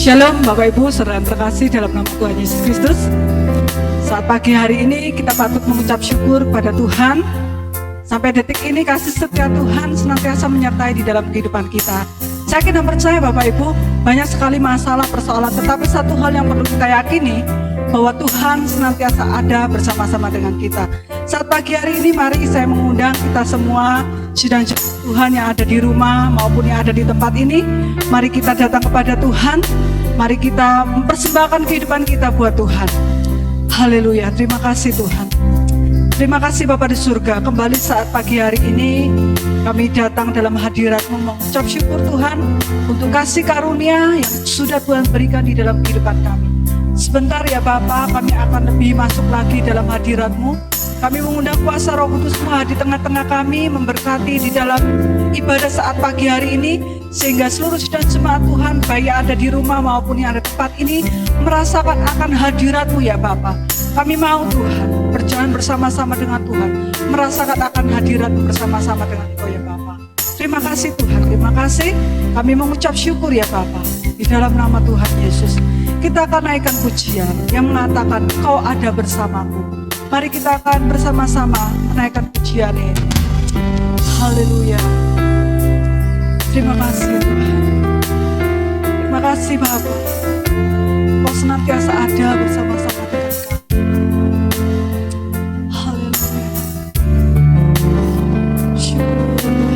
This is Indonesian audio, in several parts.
Shalom Bapak Ibu saudara terkasih dalam nama Tuhan Yesus Kristus. Saat pagi hari ini kita patut mengucap syukur pada Tuhan. Sampai detik ini kasih setia Tuhan senantiasa menyertai di dalam kehidupan kita. Saya yakin dan percaya Bapak Ibu, banyak sekali masalah, persoalan, tetapi satu hal yang perlu kita yakini, bahwa Tuhan senantiasa ada bersama-sama dengan kita. Saat pagi hari ini mari saya mengundang kita semua, sidang Tuhan yang ada di rumah maupun yang ada di tempat ini, mari kita datang kepada Tuhan, mari kita mempersembahkan kehidupan kita buat Tuhan. Haleluya, terima kasih Tuhan. Terima kasih Bapa di surga, kembali saat pagi hari ini kami datang dalam hadirat-Mu mengucap syukur Tuhan untuk kasih karunia yang sudah Tuhan berikan di dalam kehidupan kami. Sebentar ya Bapa, kami akan lebih masuk lagi dalam hadirat-Mu. Kami mengundang kuasa Roh Kudus-Mu di tengah-tengah kami, memberkati di dalam ibadah saat pagi hari ini, sehingga seluruh dan jemaat Tuhan, baik yang ada di rumah maupun yang ada di tempat ini, merasakan akan hadirat-Mu ya Bapa. Kami mau Tuhan berjalan bersama-sama dengan Tuhan, merasakan akan hadirat-Mu bersama-sama dengan Engkau ya Bapa. Terima kasih Tuhan, terima kasih. Kami mengucap syukur ya Bapa, di dalam nama Tuhan Yesus. Kita akan naikkan pujian yang mengatakan Kau ada bersamaku. Mari kita akan bersama-sama menaikkan pujian ini. Haleluya. Terima kasih Tuhan. Terima kasih Bapa. Kau senantiasa ada bersama-sama dengan kami. Haleluya. Syukur Tuhan.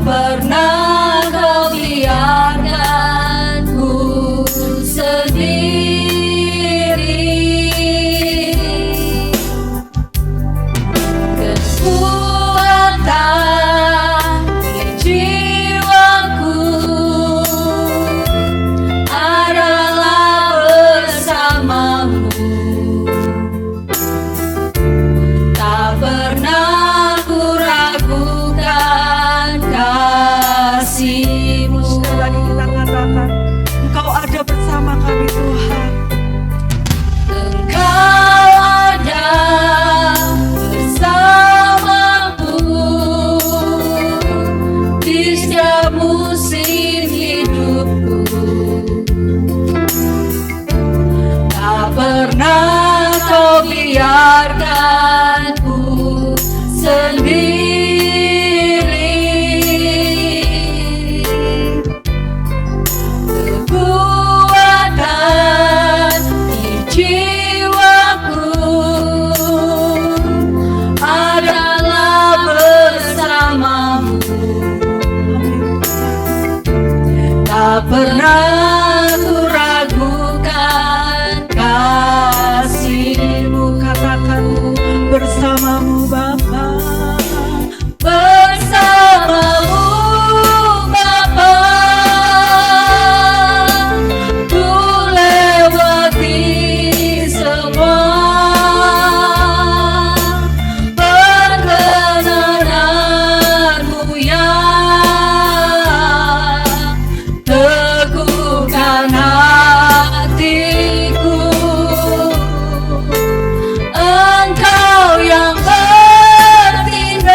Pernah Kau biarkanku sendiri. Kekuatan di jiwaku adalah bersamamu. Tak pernah ku ragukan kasih-Mu. Sekali lagi kita katakan, Engkau ada bersama kami Tuhan. Engkau ada bersamaku di setiap musim hidupku. Tak pernah Kau biarkanku sendiri. Kekuatan di jiwaku adalah bersamamu. Tak pernah ku ragukan kasih-Mu. Katakan bersamamu Bapa. Bersamamu Bapa, ku lewati semua perkenananmu yang teguhkan hatiku. Engkau yang bertindak,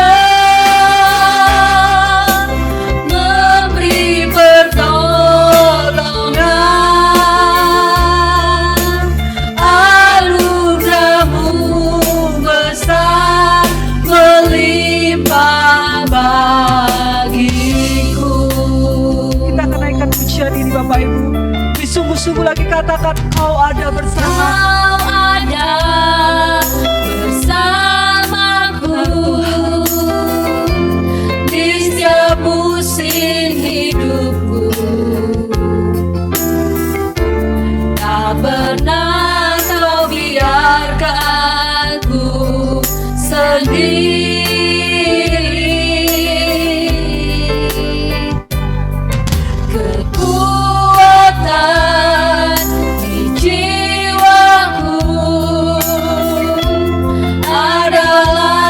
memberi pertolongan. Anugerah-Mu besar melimpah bagiku. Kita akan naikkan pujian ini Bapak Ibu. Sungguh-sungguh lagi katakan Kau ada bersama. Kau ada bersamaku di setiap musim hidupku. Tak pernah Kau biarkanku sendiri. Kekuatan di jiwaku adalah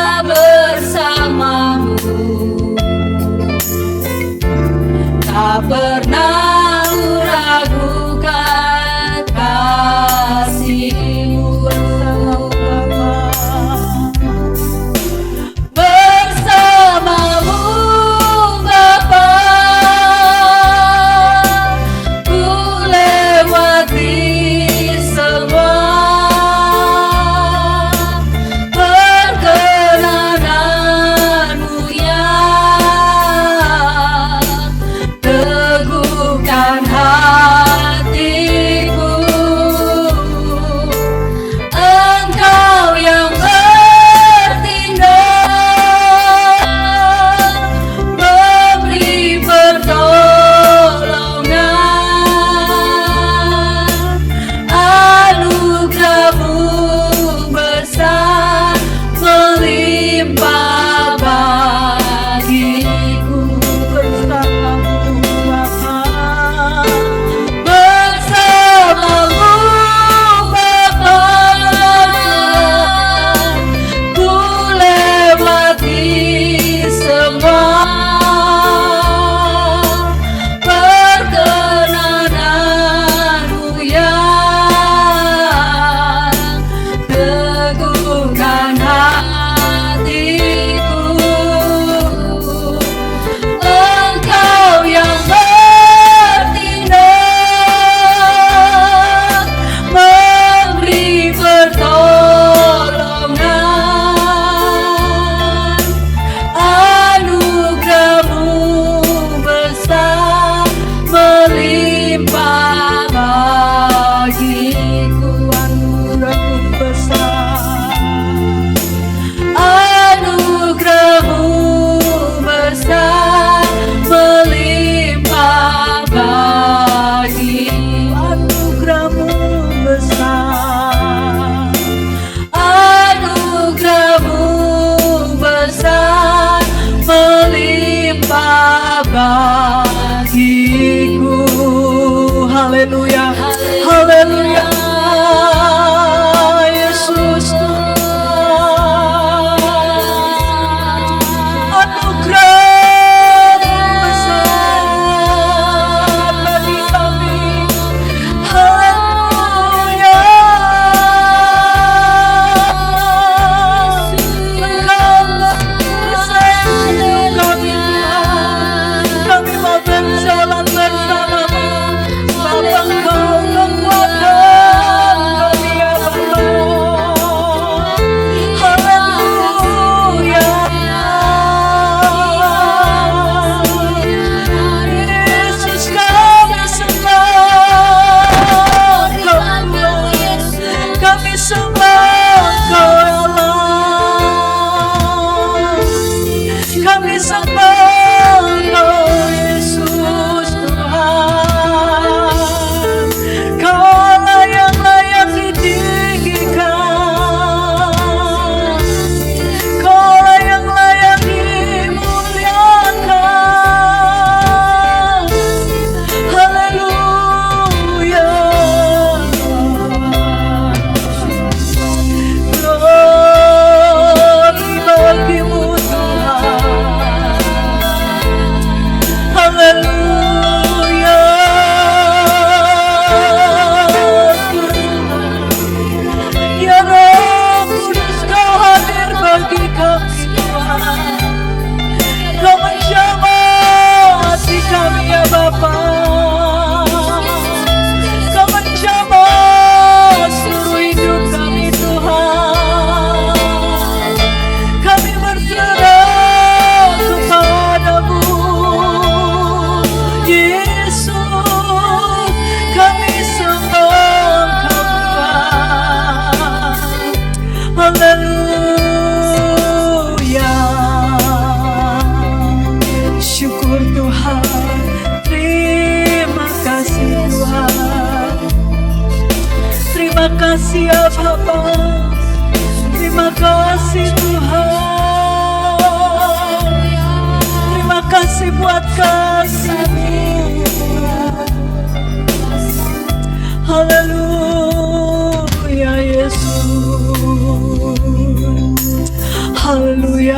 Haleluya.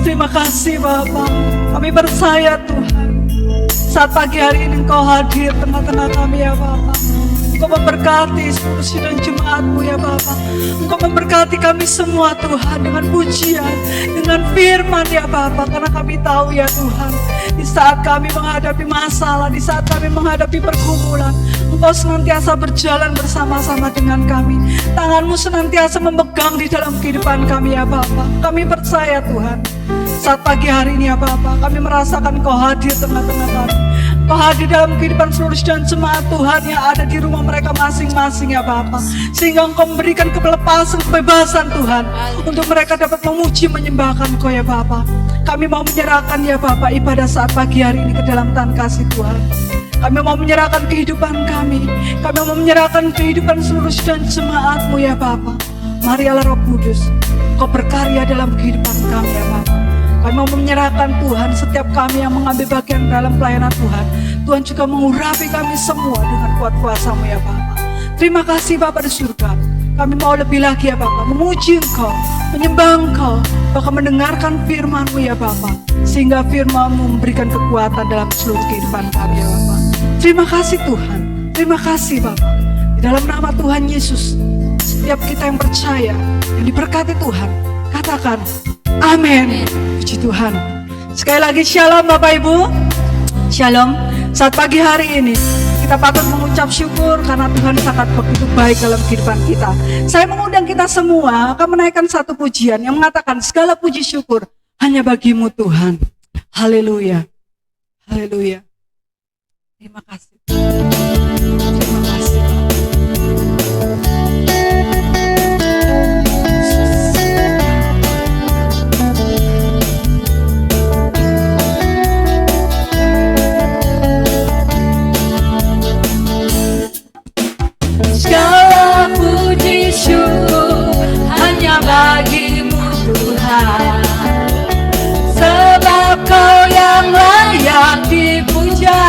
Terima kasih Bapa. Kami percaya Tuhan, saat pagi hari ini Engkau hadir tengah-tengah kami ya Bapa. Engkau memberkati seluruh sidang jemaat-Mu ya Bapa. Engkau memberkati kami semua Tuhan dengan pujian, dengan firman ya Bapa. Karena kami tahu ya Tuhan, di saat kami menghadapi masalah, di saat kami menghadapi pergumulan, Engkau senantiasa berjalan bersama-sama dengan kami. Tangan-Mu senantiasa memegang di dalam kehidupan kami ya Bapa. Kami percaya Tuhan, saat pagi hari ini ya Bapa, kami merasakan Engkau hadir tengah-tengah kami. Engkau hadir dalam kehidupan seluruh dan jemaat Tuhan yang ada di rumah mereka masing-masing ya Bapa. Sehingga Engkau memberikan kelepasan, kebebasan Tuhan, untuk mereka dapat memuji, menyembahkan Engkau ya Bapa. Kami mau menyerahkan ya Bapa ibadah saat pagi hari ini ke dalam tangan kasih Tuhan. Kami mau menyerahkan kehidupan kami. Kami mau menyerahkan kehidupan seluruh dan jemaat-Mu ya Bapa. Mari Allah Roh Kudus, Engkau berkarya dalam kehidupan kami ya Bapa. Kami mau menyerahkan Tuhan setiap kami yang mengambil bagian dalam pelayanan Tuhan. Tuhan juga mengurapi kami semua dengan kuat kuasa-Mu ya Bapa. Terima kasih Bapa di surga. Kami mau lebih lagi ya Bapa, memuji Engkau, menyembah Engkau, bahkan mendengarkan firman-Mu ya Bapa. Sehingga firman-Mu memberikan kekuatan dalam seluruh kehidupan kami ya Bapa. Terima kasih Tuhan. Terima kasih Bapa. Di dalam nama Tuhan Yesus, setiap kita yang percaya, yang diberkati Tuhan, katakan amin. Puji Tuhan. Sekali lagi shalom Bapak Ibu. Shalom. Saat pagi hari ini kita patut mengucap syukur karena Tuhan sangat begitu baik dalam kehidupan kita. Saya mengundang kita semua akan menaikkan satu pujian yang mengatakan segala puji syukur hanya bagi-Mu Tuhan. Haleluya. Haleluya. Terima kasih. Terima kasih. Segala puji syukur hanya bagi-Mu Tuhan, sebab Kau yang layak dipuja.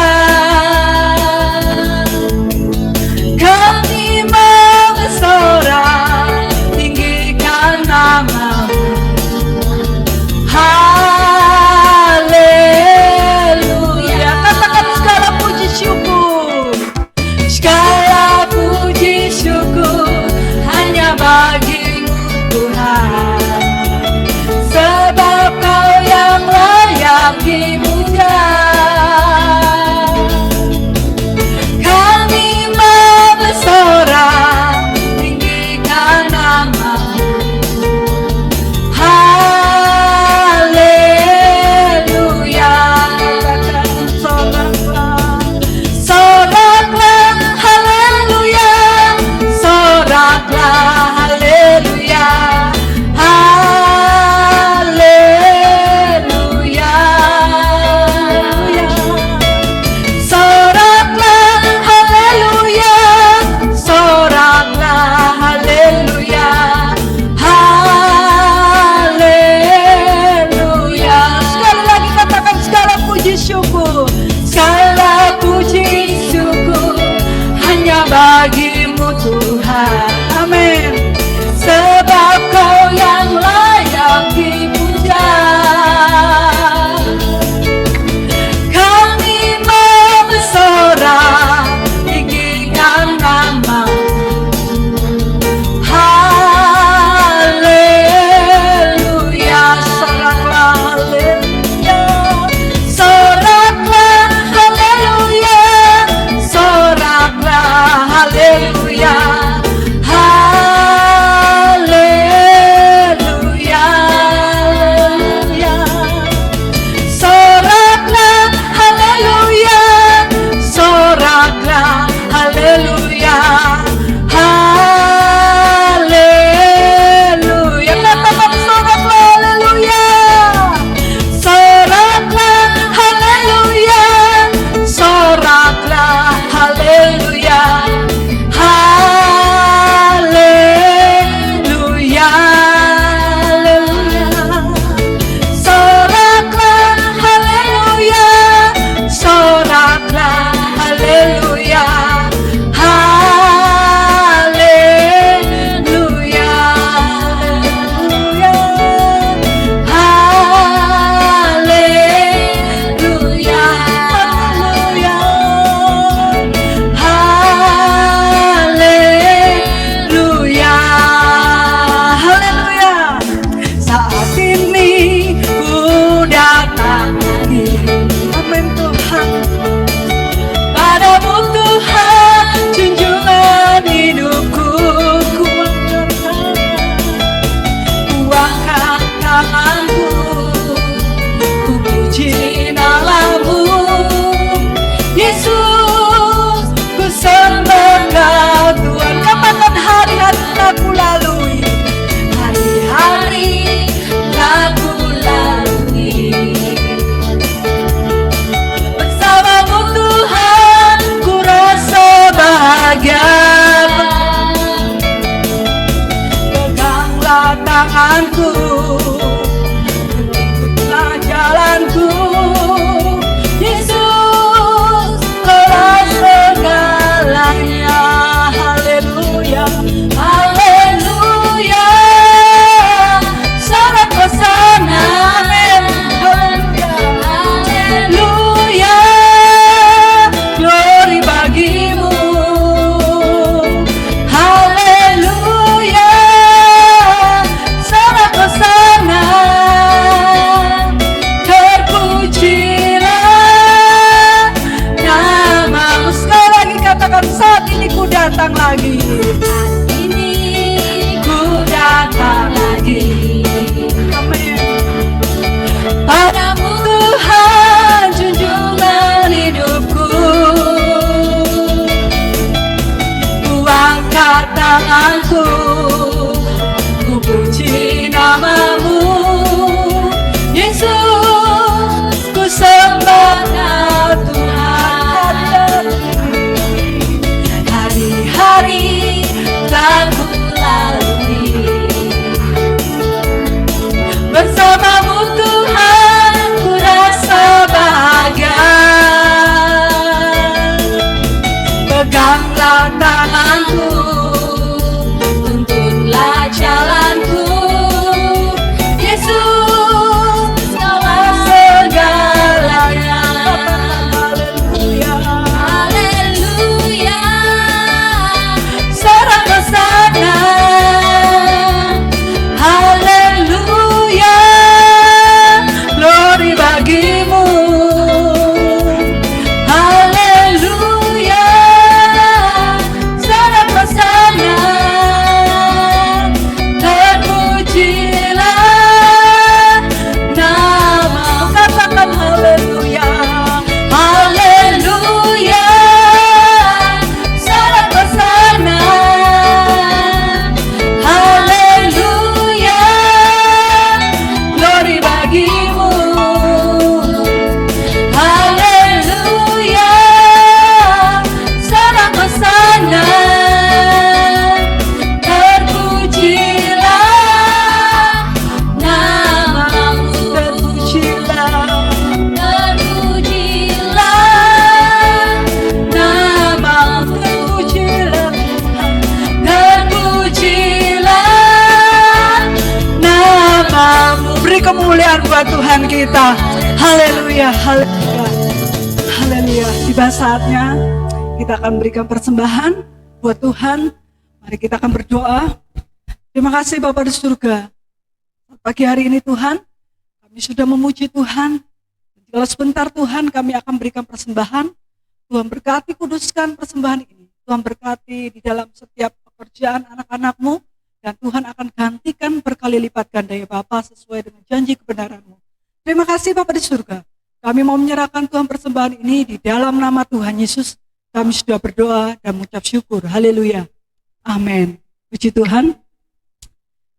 Tuntunlah jalanku, Yesus telah segalanya. haleluya. Haleluya, sorak hosana. Amin, haleluya. Haleluya, glory bagimu. Haleluya, sorak hosana. Terpujilah namamu. Sekali lagi katakan, saat ini ku datang lagi. Ini ku datang lagi. Amin. Padamu Tuhan, junjungan hidupku. Ku angkat tanganku, ku puji namamu. Yesus, ku sembah Kau Tuhan. Hari-hari telah ku lalui, bersamamu Tuhan ku rasa bahagia. Peganglah tanganku, tuntunlah jalanku. Yesus telah segalanya. Haleluya, sorak hosana. Haleluya, glory bagimu. Haleluya, sorak hosana. Terpujilah namamu. Katakan haleluya. Haleluya, sorak hosana. Haleluya, glory bagimu. Haleluya, sorak hosana. Terpujilah namamu. Terpujilah. Terpujilah namamu. Terpujilah namamu. Beri kemuliaan buat Tuhan kita. Haleluya, haleluya, haleluya. Tiba saatnya kita akan berikan persembahan buat Tuhan. Mari kita akan berdoa. Terima kasih Bapa di surga. Pagi hari ini Tuhan, kami sudah memuji Tuhan. Kalau sebentar Tuhan kami akan berikan persembahan. Tuhan berkati, kuduskan persembahan ini. Tuhan berkati di dalam setiap pekerjaan anak-anak-Mu. Dan Tuhan akan gantikan berkali lipat ganda ya Bapa sesuai dengan janji kebenaran-Mu. Terima kasih Bapa di surga. Kami mau menyerahkan Tuhan persembahan ini di dalam nama Tuhan Yesus. Kami sudah berdoa dan mengucap syukur. Haleluya. Amin. Puji Tuhan.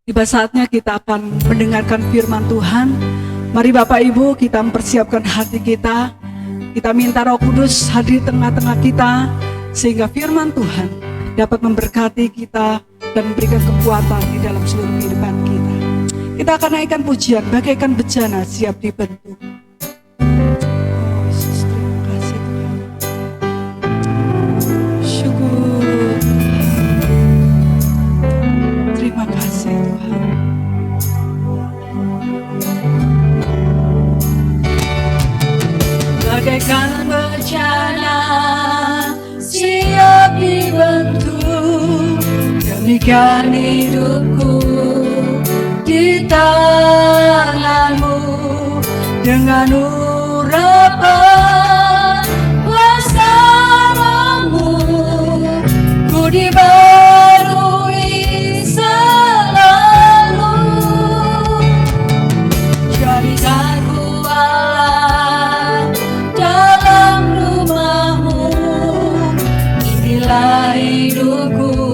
Tiba saatnya kita akan mendengarkan firman Tuhan. Mari Bapak Ibu kita mempersiapkan hati kita. Kita minta Roh Kudus hadir di tengah-tengah kita. Sehingga firman Tuhan dapat memberkati kita dan memberikan kekuatan di dalam seluruh kehidupan kita. Kita akan naikkan pujian bagaikan bejana siap dibentuk. Oh Yesus, terima kasih Tuhan. Syukur Tuhan. Terima kasih Tuhan. Bagaikan bejana siap dibentuk, demikian hidupku di tanganmu. Dengan urapan kuasa-Mu ku dibarui selalu. Jadikan ku Allah dalam rumah-Mu. Inilah hidupku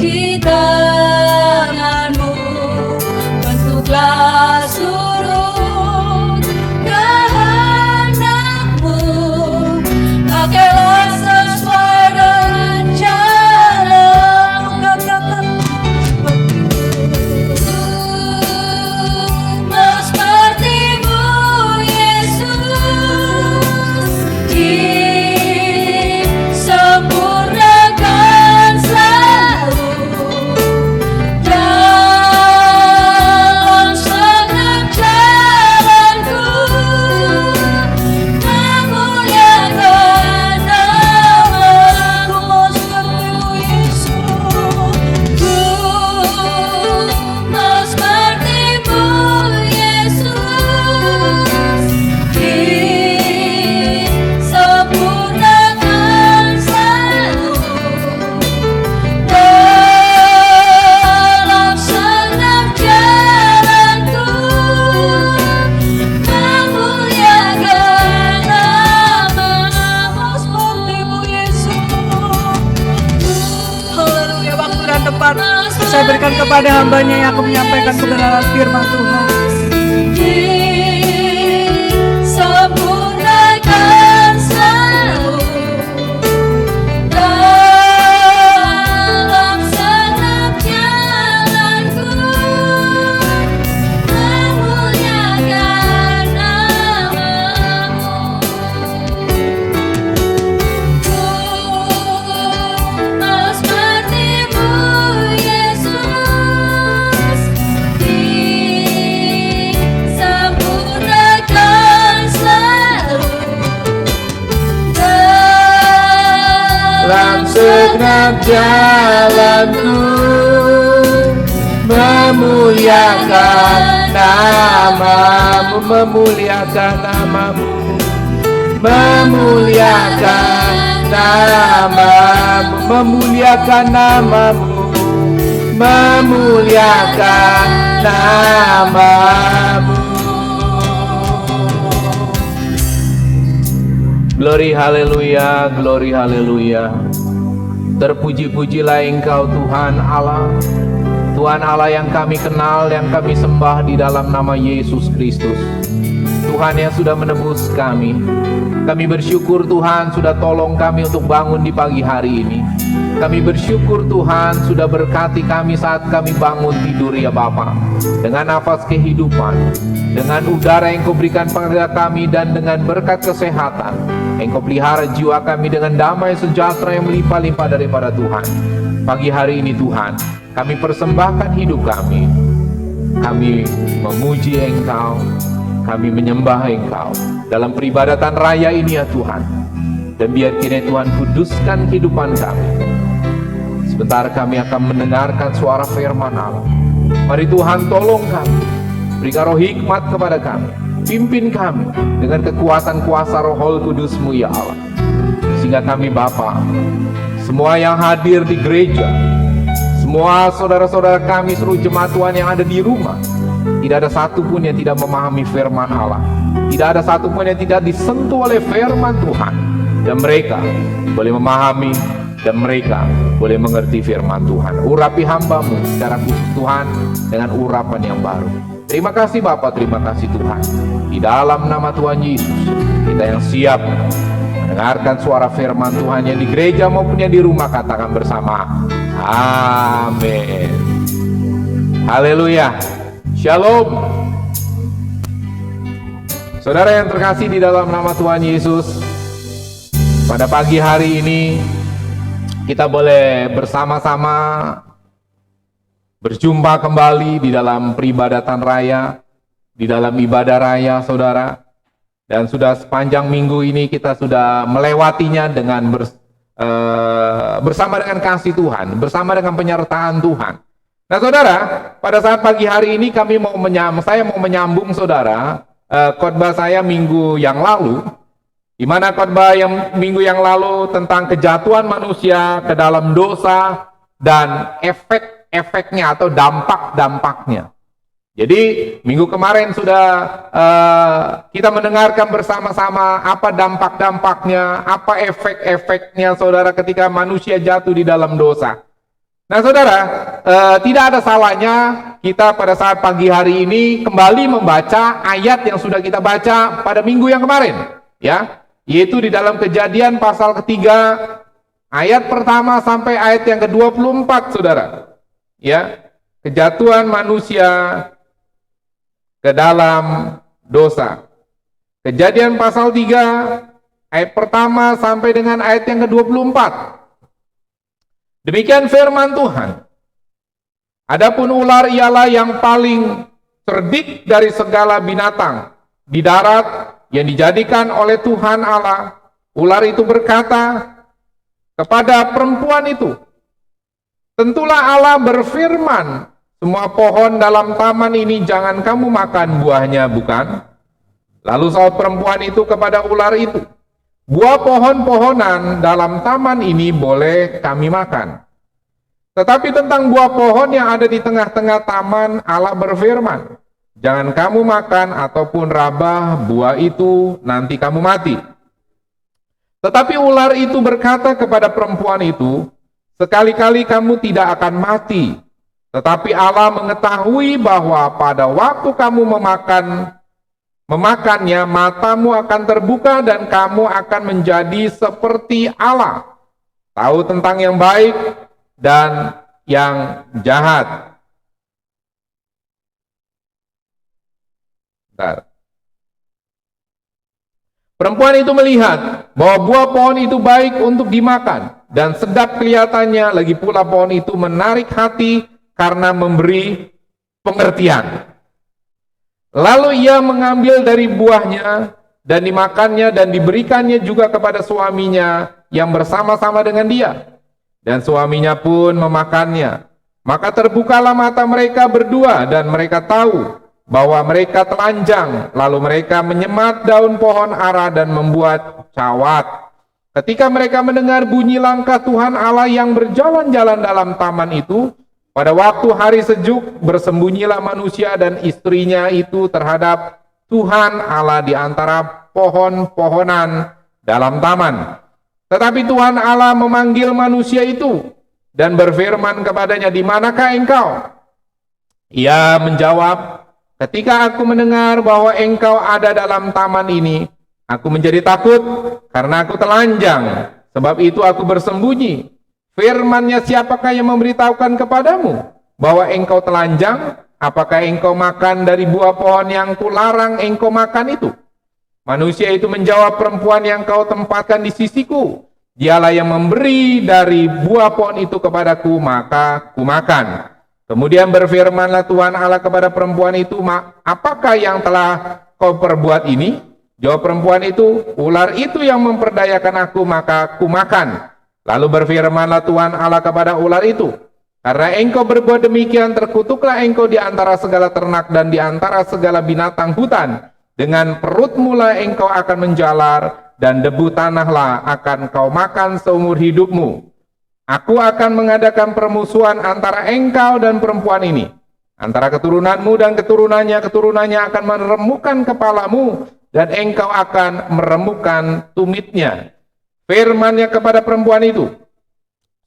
di tangan-Mu. Bentuklah seluruh kehendak-Mu. Pakailah sesuai dengan cara-Mu. kepada hambanya yang akan menyampaikan kebenaran firman Tuhan. Disempurnakan selalu dalam setiap jalanku, memuliakan nama-Mu. Ku mau seperti-Mu, Yesus, disempurnakan selalu dalam segenap jalanku, memuliakan nama-Mu, memuliakan nama-Mu, memuliakan nama-Mu, memuliakan nama-Mu, memuliakan nama-Mu. Glory haleluya, glory haleluya. Terpuji-pujilah Engkau Tuhan Allah, Tuhan Allah yang kami kenal, yang kami sembah di dalam nama Yesus Kristus. Tuhan yang sudah menebus kami. Kami bersyukur Tuhan sudah tolong kami untuk bangun di pagi hari ini. Kami bersyukur Tuhan sudah berkati kami saat kami bangun tidur ya Bapa. Dengan nafas kehidupan, dengan udara yang Kau berikan pada kami, dan dengan berkat kesehatan, Engkau pelihara jiwa kami dengan damai sejahtera yang melimpah-limpah daripada Tuhan. Pagi hari ini Tuhan, kami persembahkan hidup kami. Kami memuji Engkau, kami menyembah Engkau dalam peribadatan raya ini ya Tuhan. Dan biar kiranya Tuhan kuduskan kehidupan kami. Sebentar kami akan mendengarkan suara firman Allah. Mari Tuhan tolong kami, berikan roh hikmat kepada kami, pimpin kami dengan kekuatan kuasa roh Kudus-Mu ya Allah. Sehingga kami Bapa, semua yang hadir di gereja, semua saudara-saudara kami, seluruh jemaat Tuhan yang ada di rumah, tidak ada satupun yang tidak memahami firman Allah. Tidak ada satupun yang tidak disentuh oleh firman Tuhan. Dan mereka boleh memahami, dan mereka boleh mengerti firman Tuhan. Urapi hamba-Mu secara khusus Tuhan dengan urapan yang baru. Terima kasih Bapa, terima kasih Tuhan. Di dalam nama Tuhan Yesus, kita yang siap mendengarkan suara firman Tuhan yang di gereja maupun yang di rumah, katakan bersama, amin. Haleluya. Shalom. Saudara yang terkasih di dalam nama Tuhan Yesus, pada pagi hari ini kita boleh bersama-sama berjumpa kembali di dalam peribadatan raya, di dalam ibadah raya saudara. Dan sudah sepanjang minggu ini kita sudah melewatinya dengan bersama dengan kasih Tuhan, bersama dengan penyertaan Tuhan. Nah saudara, pada saat pagi hari ini saya mau menyambung saudara khotbah saya minggu yang lalu, di mana khotbah yang minggu yang lalu tentang kejatuhan manusia ke dalam dosa dan efek-efeknya atau dampak-dampaknya. Jadi minggu kemarin sudah kita mendengarkan bersama-sama apa dampak-dampaknya, apa efek-efeknya saudara ketika manusia jatuh di dalam dosa. Nah saudara, tidak ada salahnya kita pada saat pagi hari ini kembali membaca ayat yang sudah kita baca pada minggu yang kemarin, ya, yaitu di dalam Kejadian pasal ketiga ayat pertama sampai ayat yang ke-24 saudara, ya, kejatuhan manusia ke dalam dosa. Kejadian pasal 3 ayat pertama sampai dengan ayat yang ke-24. Demikian firman Tuhan. Adapun ular ialah yang paling cerdik dari segala binatang di darat yang dijadikan oleh Tuhan Allah. Ular itu berkata kepada perempuan itu, tentulah Allah berfirman, semua pohon dalam taman ini jangan kamu makan buahnya, bukan? Lalu saud perempuan itu kepada ular itu, buah pohon-pohonan dalam taman ini boleh kami makan. Tetapi tentang buah pohon yang ada di tengah-tengah taman, Allah berfirman, jangan kamu makan ataupun rabah buah itu, nanti kamu mati. Tetapi ular itu berkata kepada perempuan itu, sekali-kali kamu tidak akan mati. Tetapi Allah mengetahui bahwa pada waktu kamu memakannya, matamu akan terbuka dan kamu akan menjadi seperti Allah, tahu tentang yang baik dan yang jahat. Bentar. Perempuan itu melihat bahwa buah pohon itu baik untuk dimakan dan sedap kelihatannya, lagi pula pohon itu menarik hati karena memberi pengertian. Lalu ia mengambil dari buahnya dan dimakannya dan diberikannya juga kepada suaminya yang bersama-sama dengan dia. Dan suaminya pun memakannya. Maka terbukalah mata mereka berdua dan mereka tahu bahwa mereka telanjang. Lalu mereka menyemat daun pohon ara dan membuat cawat. Ketika mereka mendengar bunyi langkah Tuhan Allah yang berjalan-jalan dalam taman itu, pada waktu hari sejuk bersembunyilah manusia dan istrinya itu terhadap Tuhan Allah di antara pohon-pohonan dalam taman. Tetapi Tuhan Allah memanggil manusia itu dan berfirman kepadanya, "Di manakah engkau?" Ia menjawab, "Ketika aku mendengar bahwa engkau ada dalam taman ini, aku menjadi takut karena aku telanjang. Sebab itu aku bersembunyi. Firman-Nya, siapakah yang memberitahukan kepadamu bahwa engkau telanjang? Apakah engkau makan dari buah pohon yang kularang engkau makan itu?" Manusia itu menjawab, "Perempuan yang kau tempatkan di sisiku, dialah yang memberi dari buah pohon itu kepadaku, maka kumakan." Kemudian berfirmanlah Tuhan Allah kepada perempuan itu, "Apakah yang telah kau perbuat ini?" Jawab perempuan itu, "Ular itu yang memperdayakan aku, maka kumakan." Lalu berfirmanlah Tuhan Allah kepada ular itu, "Karena engkau berbuat demikian, terkutuklah engkau di antara segala ternak dan di antara segala binatang hutan. Dengan perutmu lah engkau akan menjalar, dan debu tanahlah akan kau makan seumur hidupmu. Aku akan mengadakan permusuhan antara engkau dan perempuan ini, antara keturunanmu dan keturunannya. Keturunannya akan meremukkan kepalamu, dan engkau akan meremukkan tumitnya." Firman-Nya kepada perempuan itu,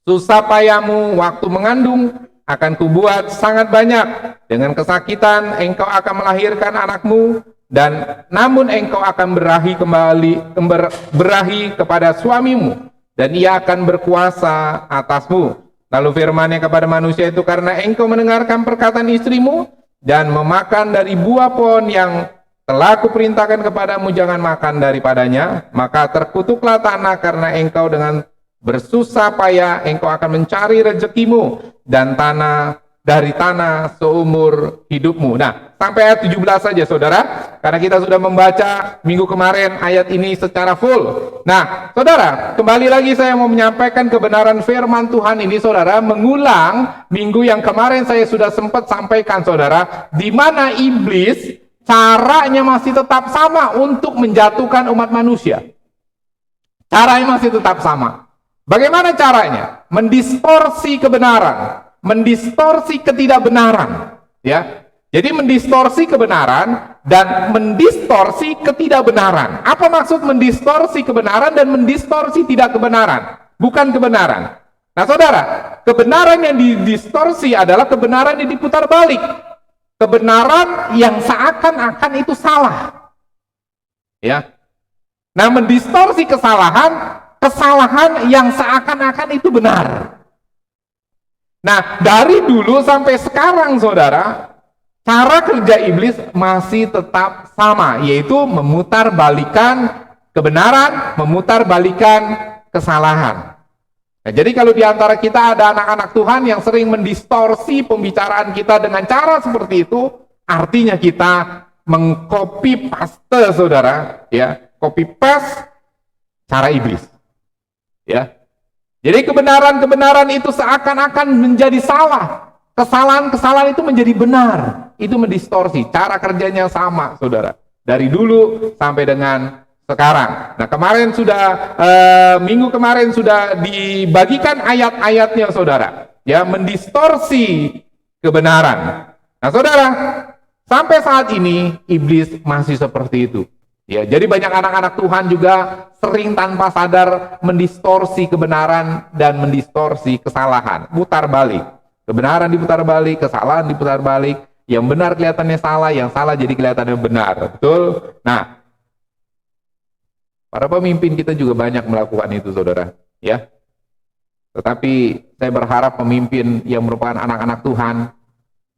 "Susah payahmu waktu mengandung akan kubuat sangat banyak. Dengan kesakitan engkau akan melahirkan anakmu, dan namun engkau akan berahi kepada suamimu, dan ia akan berkuasa atasmu." Lalu firman-Nya kepada manusia itu, "Karena engkau mendengarkan perkataan istrimu dan memakan dari buah pohon yang telah kuperintahkan kepadamu jangan makan daripadanya, maka terkutuklah tanah karena engkau dengan bersusah payah engkau akan mencari rezekimu dan dari tanah seumur hidupmu." Nah, sampai ayat 17 saja saudara, karena kita sudah membaca minggu kemarin ayat ini secara full. Nah saudara, kembali lagi saya mau menyampaikan kebenaran firman Tuhan ini saudara, mengulang minggu yang kemarin saya sudah sempat sampaikan saudara, di mana iblis caranya masih tetap sama untuk menjatuhkan umat manusia. Caranya masih tetap sama. Bagaimana caranya? Mendistorsi kebenaran, mendistorsi ketidakbenaran, ya. Jadi mendistorsi kebenaran dan mendistorsi ketidakbenaran. Apa maksud mendistorsi kebenaran dan mendistorsi tidak kebenaran? Bukan kebenaran. Nah saudara, kebenaran yang didistorsi adalah kebenaran yang diputar balik. Kebenaran yang seakan-akan itu salah. Ya. Nah, mendistorsi kesalahan yang seakan-akan itu benar. Nah, dari dulu sampai sekarang saudara, cara kerja iblis masih tetap sama, yaitu memutarbalikkan kebenaran, memutarbalikkan kesalahan. Nah, jadi kalau di antara kita ada anak-anak Tuhan yang sering mendistorsi pembicaraan kita dengan cara seperti itu, artinya kita mengcopy paste saudara, ya, copy paste cara iblis. Ya. Jadi kebenaran-kebenaran itu seakan-akan menjadi salah. Kesalahan-kesalahan itu menjadi benar. Itu mendistorsi. Cara kerjanya sama, saudara. Dari dulu sampai dengan sekarang. Nah, kemarin sudah minggu kemarin sudah dibagikan ayat-ayatnya, saudara. Ya, mendistorsi kebenaran. Nah, saudara, sampai saat ini iblis masih seperti itu. Ya, jadi banyak anak-anak Tuhan juga sering tanpa sadar mendistorsi kebenaran dan mendistorsi kesalahan, mutar balik. Kebenaran diputar balik, kesalahan diputar balik, yang benar kelihatannya salah, yang salah jadi kelihatannya benar. Betul? Nah, para pemimpin kita juga banyak melakukan itu, saudara. Ya. Tetapi saya berharap pemimpin yang merupakan anak-anak Tuhan,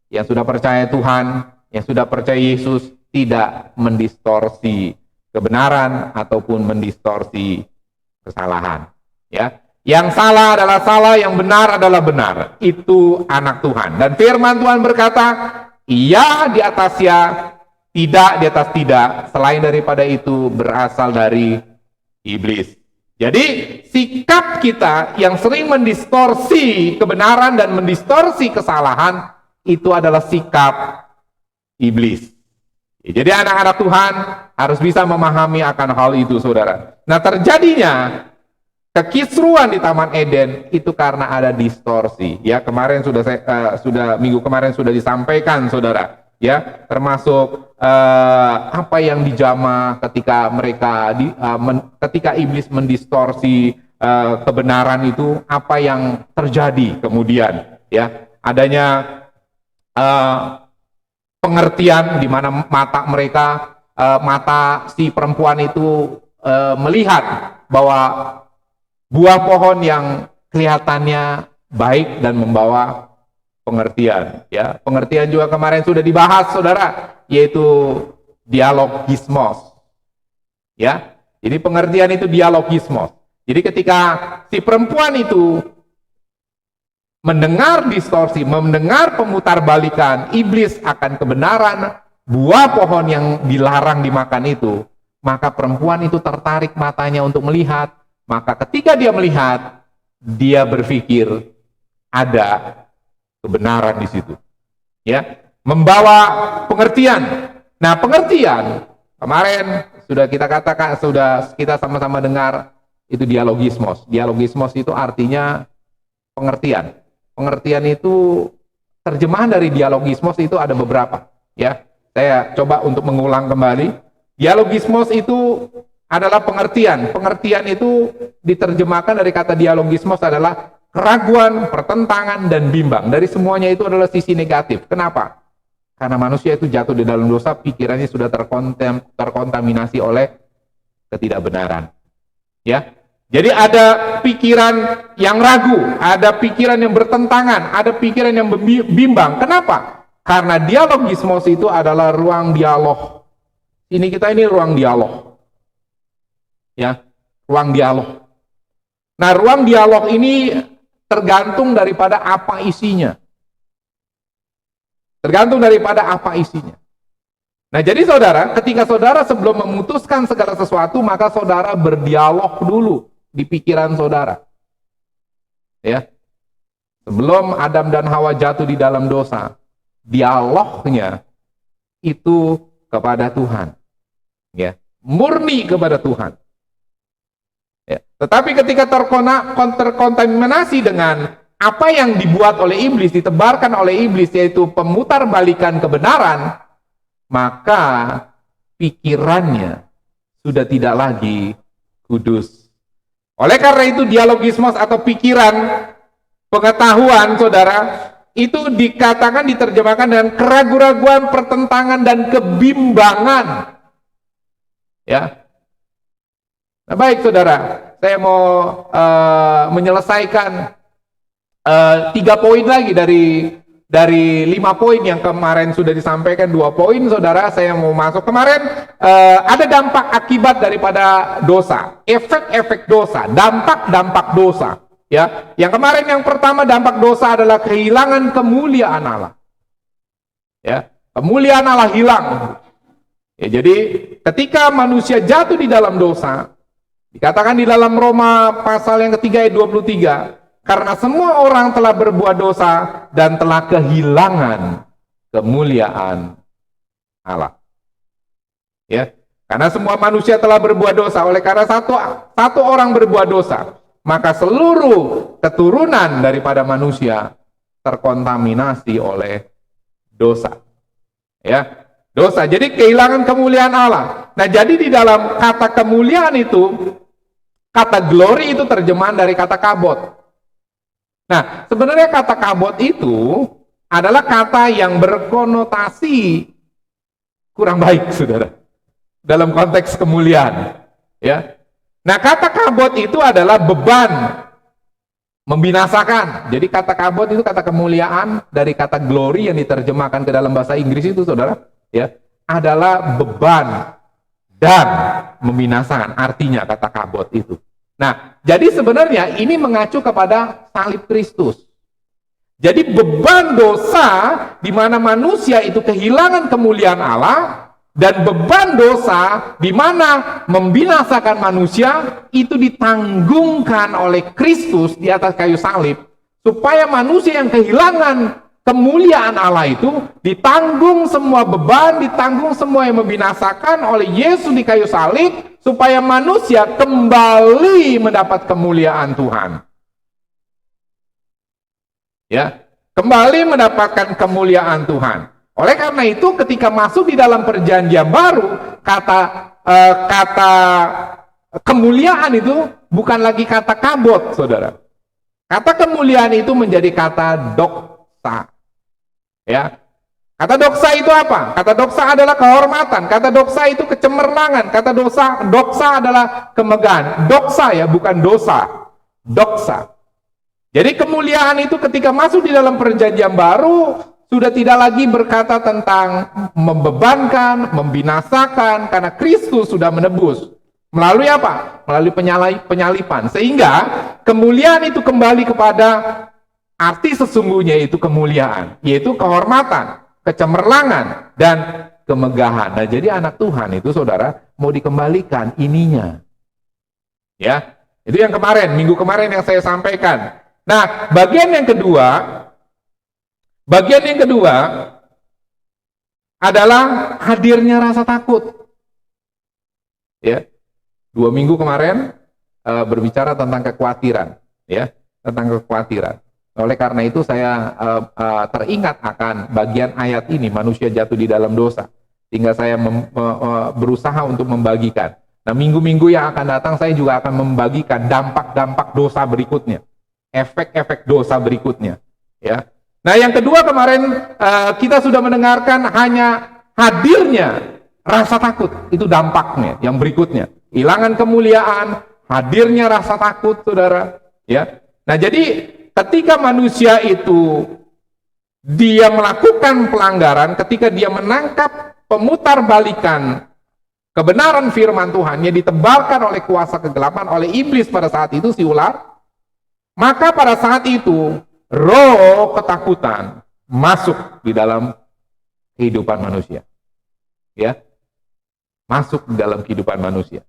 yang sudah percaya Tuhan, yang sudah percaya Yesus, tidak mendistorsi kebenaran ataupun mendistorsi kesalahan. Ya. Yang salah adalah salah, yang benar adalah benar. Itu anak Tuhan. Dan firman Tuhan berkata, iya di atas ya, tidak di atas tidak. Selain daripada itu berasal dari iblis. Jadi sikap kita yang sering mendistorsi kebenaran dan mendistorsi kesalahan, itu adalah sikap iblis. Jadi anak-anak Tuhan harus bisa memahami akan hal itu, saudara. Nah, terjadinya kekisruan di Taman Eden itu karena ada distorsi. Ya, kemarin minggu kemarin sudah disampaikan, saudara. Ya, termasuk apa yang dijamah ketika ketika iblis mendistorsi kebenaran itu, apa yang terjadi kemudian? Ya, adanya pengertian di mana mata si perempuan itu melihat bahwa buah pohon yang kelihatannya baik dan membawa pengertian. Ya, pengertian juga kemarin sudah dibahas, saudara, yaitu dialogismos. Ya, jadi pengertian itu dialogismos. Jadi ketika si perempuan itu mendengar distorsi, mendengar pemutarbalikan iblis akan kebenaran buah pohon yang dilarang dimakan itu, maka perempuan itu tertarik matanya untuk melihat. Maka ketika dia melihat, dia berpikir ada kebenaran di situ. Ya, membawa pengertian. Nah, pengertian kemarin sudah kita katakan, sudah kita sama-sama dengar, itu dialogismos. Dialogismos itu artinya pengertian. Pengertian itu, terjemahan dari dialogismos itu ada beberapa. Ya, saya coba untuk mengulang kembali. Dialogismos itu adalah pengertian. Pengertian itu diterjemahkan dari kata dialogismos adalah keraguan, pertentangan, dan bimbang. Dari semuanya itu adalah sisi negatif. Kenapa? Karena manusia itu jatuh di dalam dosa, pikirannya sudah terkontaminasi oleh ketidakbenaran. Ya, jadi ada pikiran yang ragu, ada pikiran yang bertentangan, ada pikiran yang bimbang. Kenapa? Karena dialogismos itu adalah ruang dialog. Ini ruang dialog. Ya, ruang dialog. Nah, ruang dialog ini tergantung daripada apa isinya. Tergantung daripada apa isinya. Nah, jadi saudara, ketika saudara sebelum memutuskan segala sesuatu, maka saudara berdialog dulu di pikiran saudara. Ya. Sebelum Adam dan Hawa jatuh di dalam dosa, dialognya itu kepada Tuhan. Ya, murni kepada Tuhan. Ya. Tetapi ketika terkontaminasi dengan apa yang dibuat oleh iblis, ditebarkan oleh iblis, yaitu pemutarbalikan kebenaran, maka pikirannya sudah tidak lagi kudus. Oleh karena itu dialogismos atau pikiran, pengetahuan, saudara, itu dikatakan, diterjemahkan dengan keraguan-raguan, pertentangan, dan kebimbangan. Ya. Nah, baik saudara, saya mau menyelesaikan 3 poin lagi dari 5 poin yang kemarin sudah disampaikan. 2 poin, saudara, saya mau masuk. Kemarin ada dampak akibat daripada dosa, efek-efek dosa, dampak-dampak dosa. Ya, yang kemarin yang pertama, dampak dosa adalah kehilangan kemuliaan Allah. Ya, kemuliaan Allah hilang. Ya, jadi ketika manusia jatuh di dalam dosa, dikatakan di dalam Roma pasal yang ketiga ayat 23, karena semua orang telah berbuat dosa dan telah kehilangan kemuliaan Allah. Ya, karena semua manusia telah berbuat dosa, oleh karena satu orang berbuat dosa, maka seluruh keturunan daripada manusia terkontaminasi oleh dosa. Ya, dosa. Jadi kehilangan kemuliaan Allah. Nah, jadi di dalam kata kemuliaan itu, kata glory itu terjemahan dari kata kabot. Nah, sebenarnya kata kabot itu adalah kata yang berkonotasi kurang baik, saudara, dalam konteks kemuliaan. Ya, nah kata kabot itu adalah beban, membinasakan. Jadi kata kabot itu kata kemuliaan dari kata glory yang diterjemahkan ke dalam bahasa Inggris itu, saudara, ya, adalah beban dan membinasakan. Artinya kata kabot itu. Nah, jadi sebenarnya ini mengacu kepada salib Kristus. Jadi beban dosa di mana manusia itu kehilangan kemuliaan Allah, dan beban dosa di mana membinasakan manusia itu ditanggungkan oleh Kristus di atas kayu salib, supaya manusia yang kehilangan kemuliaan Allah itu ditanggung semua beban, ditanggung semua yang membinasakan oleh Yesus di kayu salib, supaya manusia kembali mendapat kemuliaan Tuhan. Ya, kembali mendapatkan kemuliaan Tuhan. Oleh karena itu, ketika masuk di dalam perjanjian baru, kata kemuliaan itu bukan lagi kata kabot, saudara. Kata kemuliaan itu menjadi kata doksa. Ya, kata doksa itu apa? Kata doksa adalah kehormatan. Kata doksa itu kecemerlangan. Kata doksa adalah kemegahan. Doksa ya, bukan dosa. Doksa. Jadi kemuliaan itu ketika masuk di dalam perjanjian baru sudah tidak lagi berkata tentang membebankan, membinasakan, karena Kristus sudah menebus. Melalui apa? Melalui penyalipan. Sehingga kemuliaan itu kembali kepada arti sesungguhnya, itu kemuliaan, yaitu kehormatan, kecemerlangan, dan kemegahan. Nah, jadi anak Tuhan itu, saudara, mau dikembalikan ininya. Ya, itu yang kemarin, minggu kemarin yang saya sampaikan. Nah, bagian yang kedua adalah hadirnya rasa takut. Ya, 2 minggu kemarin berbicara tentang kekhawatiran, ya, tentang kekhawatiran. Oleh karena itu saya teringat akan bagian ayat ini, manusia jatuh di dalam dosa, sehingga saya berusaha untuk membagikan. Nah, minggu-minggu yang akan datang saya juga akan membagikan dampak-dampak dosa berikutnya, efek-efek dosa berikutnya. Ya. Nah, yang kedua kemarin kita sudah mendengarkan hanya hadirnya rasa takut, itu dampaknya. Yang berikutnya, hilangan kemuliaan, hadirnya rasa takut, saudara. Ya. Nah, jadi ketika manusia itu dia melakukan pelanggaran, ketika dia menangkap pemutarbalikan kebenaran firman Tuhan yang ditebalkan oleh kuasa kegelapan, oleh iblis pada saat itu, si ular, maka pada saat itu roh ketakutan masuk di dalam kehidupan manusia. Ya, masuk di dalam kehidupan manusia.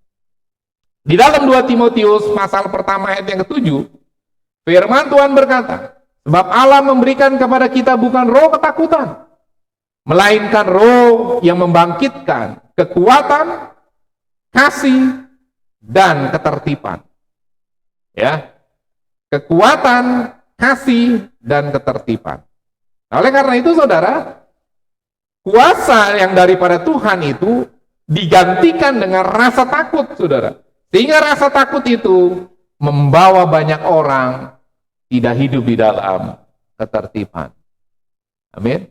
Di dalam 2 Timotius pasal pertama ayat yang ke-7, firman Tuhan berkata, sebab Allah memberikan kepada kita bukan roh ketakutan, melainkan roh yang membangkitkan kekuatan, kasih, dan ketertiban. Ya, kekuatan, kasih, dan ketertiban. Nah, oleh karena itu, saudara, kuasa yang daripada Tuhan itu digantikan dengan rasa takut, saudara. Sehingga rasa takut itu membawa banyak orang tidak hidup di dalam ketertiban. Amin.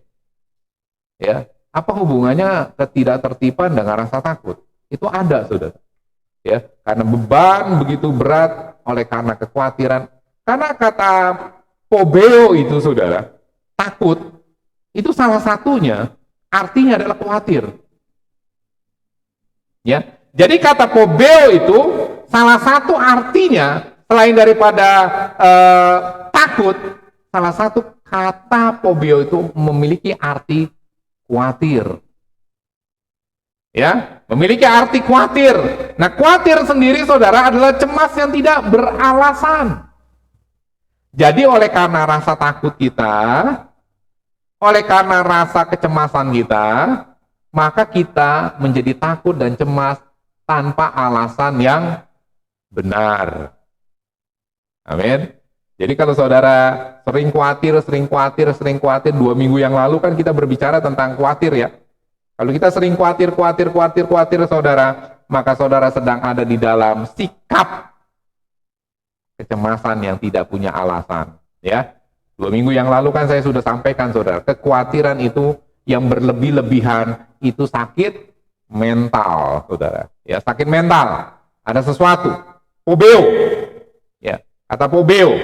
Ya, apa hubungannya ketidaktertiban dengan rasa takut? Itu ada, saudara. Ya, karena beban begitu berat, oleh karena kekhawatiran. Karena kata pobeo itu, saudara, takut, itu salah satunya artinya adalah khawatir. Ya, jadi kata pobeo itu salah satu artinya, selain daripada takut, salah satu kata pobeo itu memiliki arti khawatir. Ya, memiliki arti khawatir. Nah, khawatir sendiri, saudara, adalah cemas yang tidak beralasan. Jadi oleh karena rasa takut kita, oleh karena rasa kecemasan kita, maka kita menjadi takut dan cemas tanpa alasan yang benar. Amin. Jadi kalau saudara sering khawatir, 2 minggu yang lalu kan kita berbicara tentang khawatir, ya. Kalau kita sering khawatir, saudara, maka saudara sedang ada di dalam sikap kecemasan yang tidak punya alasan. Ya, 2 minggu yang lalu kan saya sudah sampaikan, saudara, kekhawatiran itu yang berlebih-lebihan itu sakit mental, saudara. Ya, sakit mental. Ada sesuatu, pobeo. Ya, kata pobeo.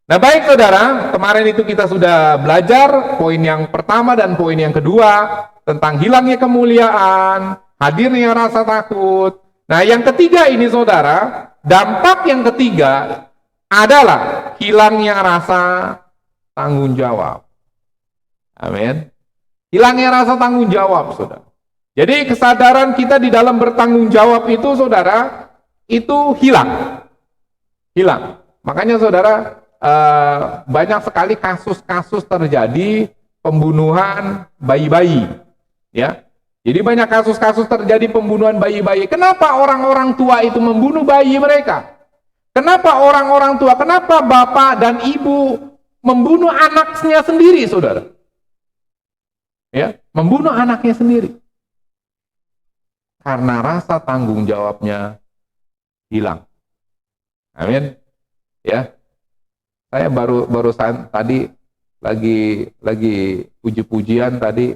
Nah, baik saudara, kemarin itu kita sudah belajar poin yang pertama dan poin yang kedua tentang hilangnya kemuliaan, hadirnya rasa takut. Nah, yang ketiga ini saudara, dampak yang ketiga adalah hilangnya rasa tanggung jawab. Amin. Hilangnya rasa tanggung jawab, saudara. Jadi kesadaran kita di dalam bertanggung jawab itu, saudara, itu hilang. Hilang. Makanya saudara, banyak sekali kasus-kasus terjadi pembunuhan bayi-bayi. Ya. Jadi banyak kasus-kasus terjadi pembunuhan bayi-bayi. Kenapa orang-orang tua itu membunuh bayi mereka? Kenapa orang-orang tua, kenapa bapak dan ibu membunuh anaknya sendiri, saudara? Ya, membunuh anaknya sendiri. Karena rasa tanggung jawabnya hilang. Amin. Ya. Saya barusan tadi lagi puji-pujian tadi.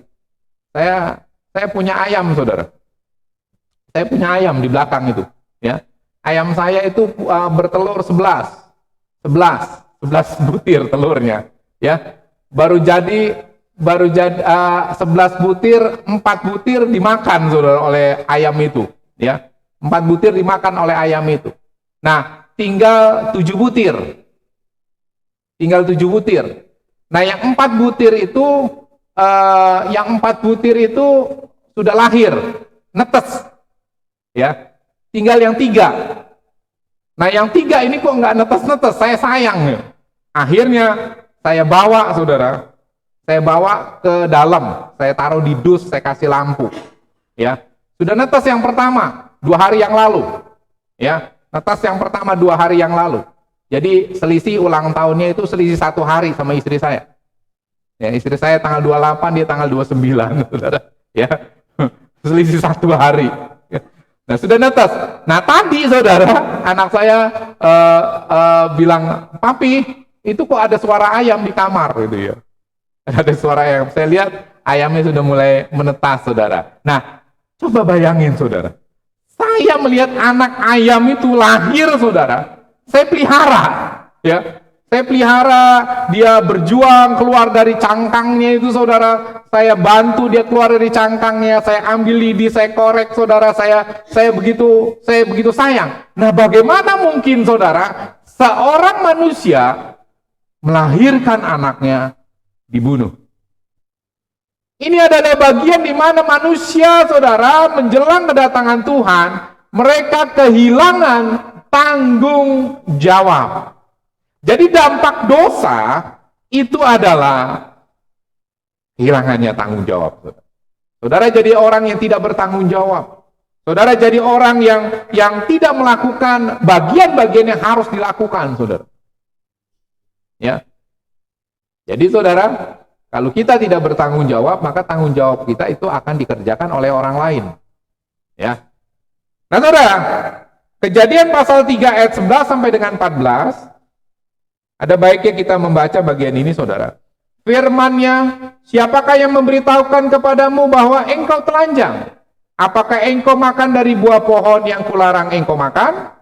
Saya punya ayam, saudara. Saya punya ayam di belakang itu, ya. Ayam saya itu bertelur 11 butir telurnya, ya. Baru jadi 11 butir, 4 butir dimakan, saudara, oleh ayam itu, ya. 4 butir dimakan oleh ayam itu. Nah, tinggal 7 butir. Tinggal 7 butir. Nah, yang 4 butir itu sudah lahir, netes. Ya. Tinggal yang 3. Nah, yang 3 ini kok nggak netes-netes, saya sayang. Akhirnya saya bawa, saudara. Saya bawa ke dalam, saya taruh di dus, saya kasih lampu. Ya. Sudah netes yang pertama 2 hari yang lalu. Ya. Netes yang pertama 2 hari yang lalu. Jadi selisih ulang tahunnya itu selisih 1 hari sama istri saya. Ya, istri saya tanggal 28, dia tanggal 29, saudara. Ya. Selisih 1 hari. Nah, sudah netes. Nah, tadi saudara, anak saya bilang, "Papi, itu kok ada suara ayam di kamar," gitu ya. Ada suara ayam. Saya lihat ayamnya sudah mulai menetas, saudara. Nah, coba bayangin, saudara. Saya melihat anak ayam itu lahir, saudara. Saya pelihara, ya. Saya pelihara, dia berjuang keluar dari cangkangnya itu, saudara. Saya bantu dia keluar dari cangkangnya, saya ambil lidi, saya korek, saudara. Saya begitu sayang. Nah, bagaimana mungkin, saudara, seorang manusia melahirkan anaknya dibunuh? Ini adalah bagian di mana manusia, saudara, menjelang kedatangan Tuhan, mereka kehilangan tanggung jawab. Jadi dampak dosa itu adalah kehilangannya tanggung jawab. Saudara jadi orang yang tidak bertanggung jawab. Saudara jadi orang yang tidak melakukan bagian-bagian yang harus dilakukan, saudara. Ya. Jadi saudara, kalau kita tidak bertanggung jawab, maka tanggung jawab kita itu akan dikerjakan oleh orang lain. Ya. Nah, saudara, Kejadian pasal 3 ayat 11 sampai dengan 14, ada baiknya kita membaca bagian ini, saudara. Firman-Nya, siapakah yang memberitahukan kepadamu bahwa engkau telanjang? Apakah engkau makan dari buah pohon yang kularang engkau makan?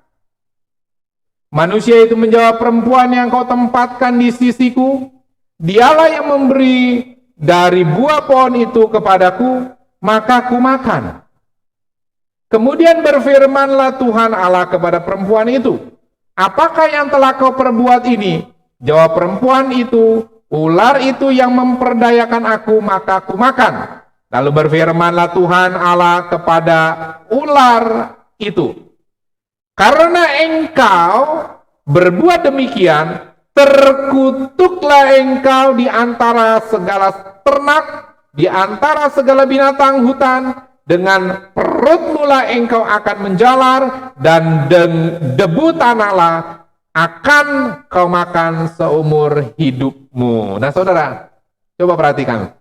Manusia itu menjawab, perempuan yang kau tempatkan di sisiku, dialah yang memberi dari buah pohon itu kepadaku, maka ku makan. Kemudian berfirmanlah Tuhan Allah kepada perempuan itu, apakah yang telah kau perbuat ini? Jawab perempuan itu, ular itu yang memperdayakan aku, maka ku makan. Lalu berfirmanlah Tuhan Allah kepada ular itu, karena engkau berbuat demikian, terkutuklah engkau di antara segala ternak, di antara segala binatang hutan, dengan perutmu lah engkau akan menjalar, dan debu tanahlah akan kau makan seumur hidupmu. Nah, saudara, coba perhatikan.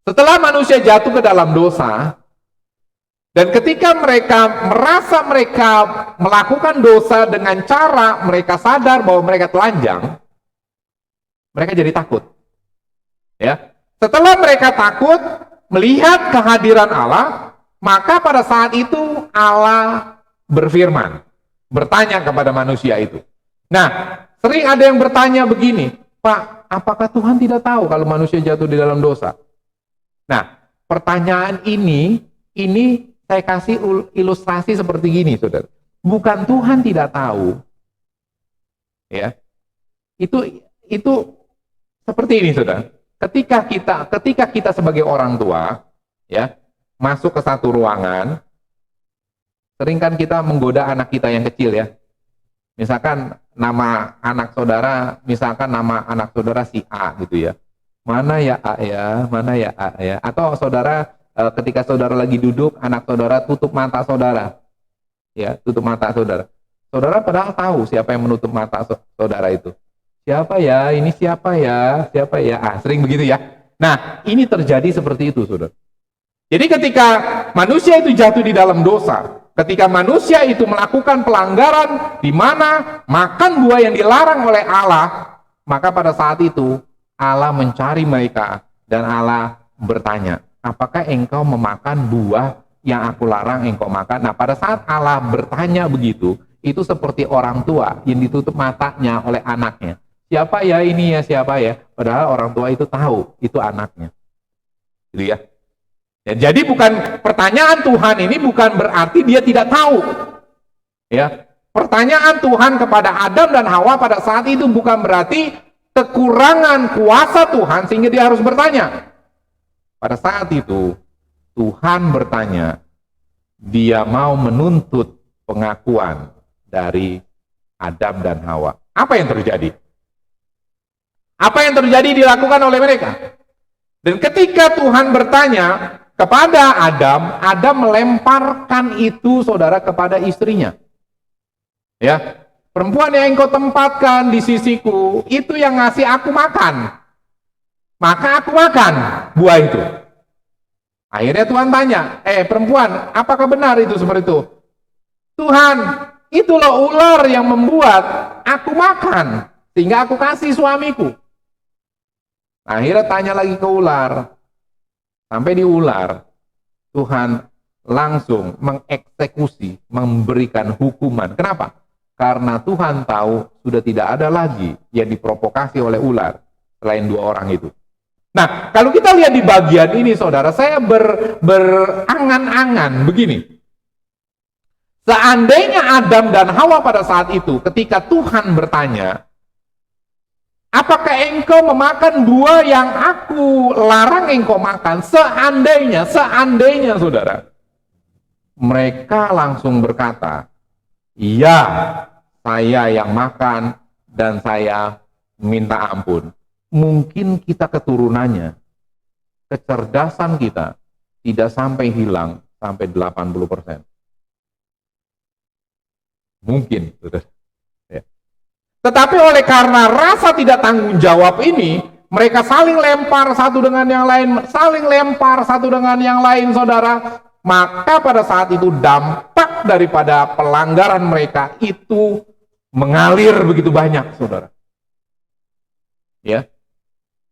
Setelah manusia jatuh ke dalam dosa, Dan ketika mereka merasa mereka melakukan dosa dengan cara mereka sadar bahwa mereka telanjang, mereka jadi takut. Ya. Setelah mereka takut melihat kehadiran Allah, maka pada saat itu Allah berfirman, bertanya kepada manusia itu. Nah, sering ada yang bertanya begini, Pak, apakah Tuhan tidak tahu kalau manusia jatuh di dalam dosa? Nah, pertanyaan ini saya kasih ilustrasi seperti gini, saudara. Bukan Tuhan tidak tahu, ya. Itu seperti ini, saudara. Ketika kita sebagai orang tua, ya, masuk ke satu ruangan, sering kan kita menggoda anak kita yang kecil, ya. Misalkan nama anak saudara si A gitu ya. Mana ya A ya, mana ya A ya. Atau saudara ketika saudara lagi duduk, anak saudara tutup mata saudara. Ya, tutup mata saudara. Saudara padahal tahu siapa yang menutup mata saudara itu. Siapa ya? Ini siapa ya? Siapa ya? Sering begitu ya. Nah, ini terjadi seperti itu, saudara. Jadi ketika manusia itu jatuh di dalam dosa, ketika manusia itu melakukan pelanggaran di mana makan buah yang dilarang oleh Allah, maka pada saat itu Allah mencari mereka dan Allah bertanya, apakah engkau memakan buah yang aku larang engkau makan? Nah, pada saat Allah bertanya begitu, itu seperti orang tua yang ditutup matanya oleh anaknya. Siapa ya ini ya, siapa ya? Padahal orang tua itu tahu, itu anaknya. Gitu ya. Jadi bukan pertanyaan Tuhan ini bukan berarti dia tidak tahu. Ya. Pertanyaan Tuhan kepada Adam dan Hawa pada saat itu bukan berarti kekurangan kuasa Tuhan sehingga dia harus bertanya. Pada saat itu Tuhan bertanya, dia mau menuntut pengakuan dari Adam dan Hawa. Apa yang terjadi? Apa yang terjadi dilakukan oleh mereka? Dan ketika Tuhan bertanya kepada Adam, Adam melemparkan itu, saudara, kepada istrinya. Ya, perempuan yang engkau tempatkan di sisiku, itu yang ngasih aku makan. Maka aku makan buah itu. Akhirnya Tuhan tanya, perempuan, apakah benar itu seperti itu? Tuhan, itu loh ular yang membuat aku makan, sehingga aku kasih suamiku. Akhirnya tanya lagi ke ular. Sampai di ular, Tuhan langsung mengeksekusi, memberikan hukuman. Kenapa? Karena Tuhan tahu sudah tidak ada lagi yang diprovokasi oleh ular selain dua orang itu. Nah, kalau kita lihat di bagian ini, saudara, saya berangan-angan begini. Seandainya Adam dan Hawa pada saat itu, ketika Tuhan bertanya, apakah engkau memakan buah yang aku larang engkau makan? Seandainya, saudara, mereka langsung berkata, iya, saya yang makan dan saya minta ampun. Mungkin kita keturunannya, kecerdasan kita tidak sampai hilang sampai 80%. Mungkin, saudara. Tetapi oleh karena rasa tidak tanggung jawab ini, mereka saling lempar satu dengan yang lain, saudara. Maka pada saat itu dampak daripada pelanggaran mereka itu mengalir begitu banyak, saudara. Ya.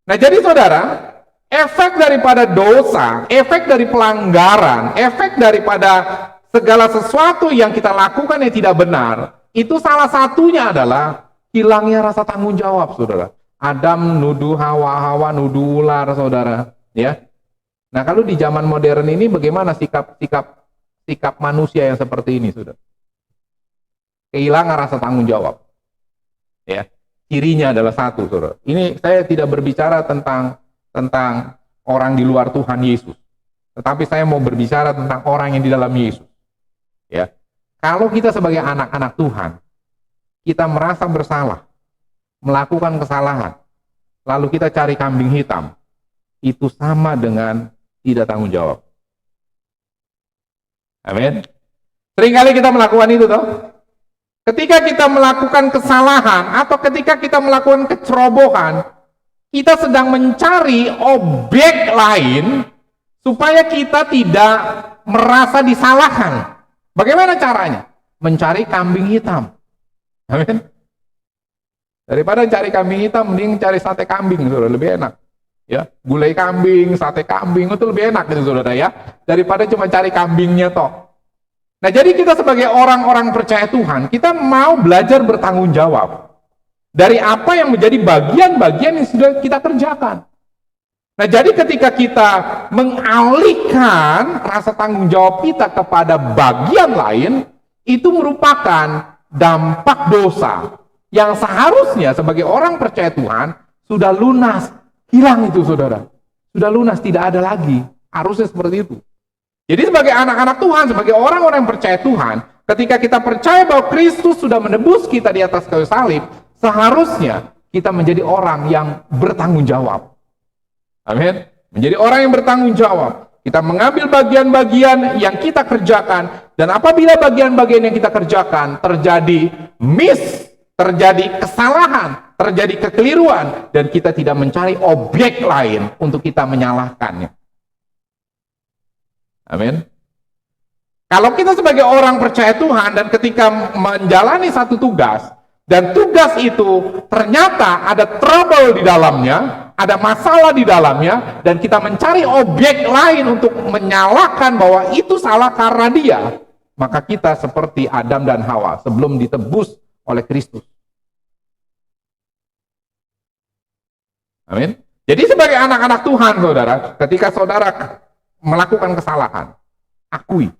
Nah, jadi saudara, efek daripada dosa, efek dari pelanggaran, efek daripada segala sesuatu yang kita lakukan yang tidak benar, itu salah satunya adalah hilangnya rasa tanggung jawab, saudara. Adam nuduh Hawa, Hawa nuduh ular, saudara. Ya. Nah, kalau di zaman modern ini bagaimana sikap manusia yang seperti ini, saudara? Kehilangan rasa tanggung jawab. Ya. Cirinya adalah satu, saudara. Ini saya tidak berbicara tentang orang di luar Tuhan Yesus. Tetapi saya mau berbicara tentang orang yang di dalam Yesus. Ya. Kalau kita sebagai anak-anak Tuhan, kita merasa bersalah, melakukan kesalahan, lalu kita cari kambing hitam, itu sama dengan tidak tanggung jawab. Amin. Seringkali kita melakukan itu, toh. Ketika kita melakukan kesalahan atau ketika kita melakukan kecerobohan, kita sedang mencari objek lain supaya kita tidak merasa disalahkan. Bagaimana caranya? Mencari kambing hitam. Amin. Daripada cari kambing hitam, mending cari sate kambing, saudara, lebih enak. Ya, gulai kambing, sate kambing itu lebih enak gitu, saudara ya, daripada cuma cari kambingnya toh. Nah, jadi kita sebagai orang-orang percaya Tuhan, kita mau belajar bertanggung jawab dari apa yang menjadi bagian-bagian yang sudah kita kerjakan. Nah, jadi ketika kita mengalihkan rasa tanggung jawab kita kepada bagian lain, itu merupakan dampak dosa yang seharusnya sebagai orang percaya Tuhan sudah lunas, hilang itu, saudara. Sudah lunas, tidak ada lagi. Harusnya seperti itu. Jadi sebagai anak-anak Tuhan, sebagai orang-orang yang percaya Tuhan, ketika kita percaya bahwa Kristus sudah menebus kita di atas kayu salib, seharusnya kita menjadi orang yang bertanggung jawab. Amin. Menjadi orang yang bertanggung jawab. Kita mengambil bagian-bagian yang kita kerjakan, dan apabila bagian-bagian yang kita kerjakan terjadi terjadi kesalahan, terjadi kekeliruan, dan kita tidak mencari objek lain untuk kita menyalahkannya. Amin. Kalau kita sebagai orang percaya Tuhan dan ketika menjalani satu tugas, dan tugas itu ternyata ada trouble di dalamnya, ada masalah di dalamnya, dan kita mencari objek lain untuk menyalahkan bahwa itu salah karena dia, maka kita seperti Adam dan Hawa sebelum ditebus oleh Kristus. Amin. Jadi sebagai anak-anak Tuhan, saudara, ketika saudara melakukan kesalahan, akui.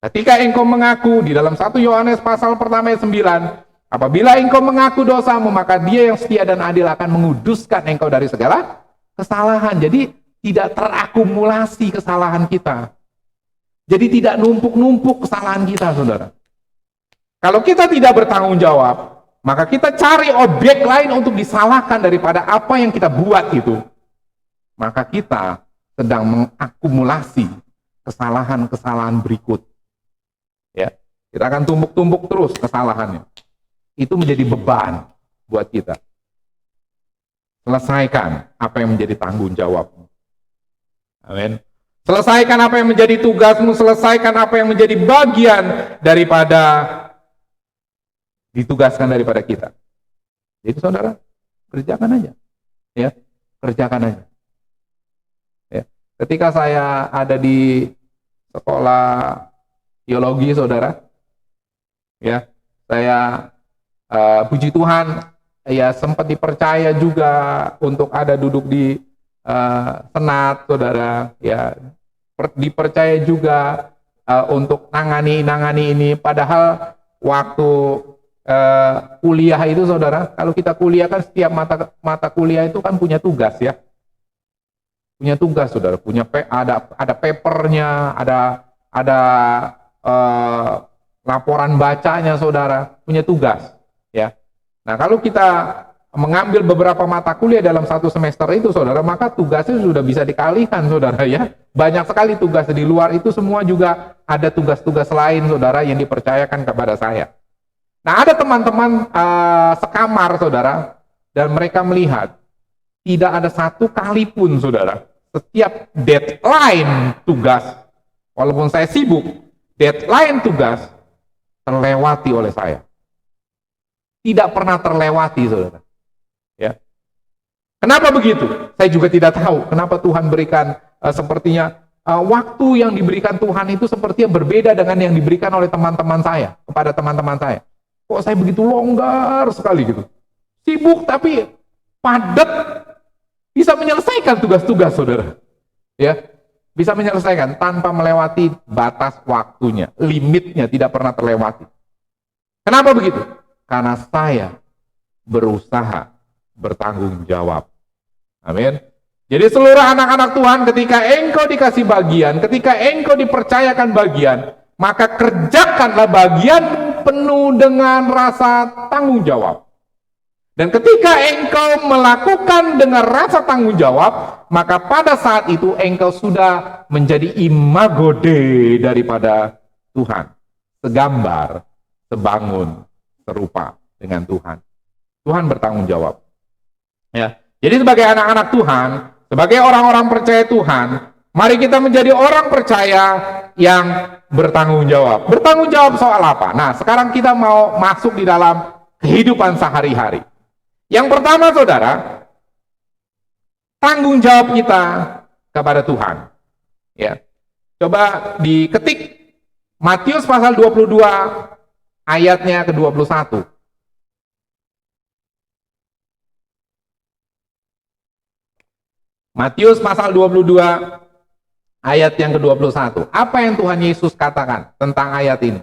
Ketika engkau mengaku di dalam 1 Yohanes pasal pertama ayat 9, apabila engkau mengaku dosamu, maka dia yang setia dan adil akan menguduskan engkau dari segala kesalahan. Jadi tidak terakumulasi kesalahan kita. Jadi tidak numpuk-numpuk kesalahan kita, saudara. Kalau kita tidak bertanggung jawab, maka kita cari objek lain untuk disalahkan daripada apa yang kita buat itu. Maka kita sedang mengakumulasi kesalahan-kesalahan berikut. Ya, kita akan tumpuk-tumpuk terus kesalahannya. Itu menjadi beban buat kita. Selesaikan apa yang menjadi tanggung jawabmu. Amin. Selesaikan apa yang menjadi tugasmu, selesaikan apa yang menjadi bagian daripada ditugaskan daripada kita. Jadi saudara, kerjakan aja. Ya, kerjakan aja. Ya. Ketika saya ada di sekolah teologi, saudara, ya, saya puji Tuhan, ya sempat dipercaya juga untuk ada duduk di senat, saudara, ya, dipercaya juga untuk nangani ini. Padahal waktu kuliah itu, saudara, kalau kita kuliah kan setiap mata kuliah itu kan punya tugas, ya, punya tugas, saudara, ada papernya, ada laporan bacanya, saudara, punya tugas, ya. Nah, kalau kita mengambil beberapa mata kuliah dalam satu semester itu, saudara, maka tugasnya sudah bisa dikalikan, saudara, ya. Banyak sekali tugas di luar itu, semua juga ada tugas-tugas lain, saudara, yang dipercayakan kepada saya. Nah, ada teman-teman sekamar, saudara, dan mereka melihat tidak ada satu kali pun, saudara, setiap deadline tugas, walaupun saya sibuk, deadline tugas terlewati oleh saya. Tidak pernah terlewati, saudara. Ya. Kenapa begitu? Saya juga tidak tahu kenapa Tuhan berikan sepertinya waktu yang diberikan Tuhan itu sepertinya berbeda dengan yang diberikan oleh teman-teman saya, kepada teman-teman saya. Kok saya begitu longgar sekali gitu. Sibuk tapi padat, bisa menyelesaikan tugas-tugas, saudara. Ya, bisa menyelesaikan tanpa melewati batas waktunya, limitnya tidak pernah terlewati. Kenapa begitu? Karena saya berusaha bertanggung jawab. Amin. Jadi seluruh anak-anak Tuhan, ketika engkau dikasih bagian, ketika engkau dipercayakan bagian, maka kerjakanlah bagianmu penuh dengan rasa tanggung jawab. Dan ketika engkau melakukan dengan rasa tanggung jawab, maka pada saat itu engkau sudah menjadi imago Dei daripada Tuhan. Segambar, sebangun, serupa dengan Tuhan. Tuhan bertanggung jawab. Ya. Jadi sebagai anak-anak Tuhan, sebagai orang-orang percaya Tuhan, Mari kita menjadi orang percaya yang bertanggung jawab. Bertanggung jawab soal apa? Nah, sekarang kita mau masuk di dalam kehidupan sehari-hari. Yang pertama, saudara, tanggung jawab kita kepada Tuhan. Ya. Coba diketik Matius pasal 22 ayatnya ke-21. Matius pasal 22 ayat yang ke-21. Apa yang Tuhan Yesus katakan tentang ayat ini?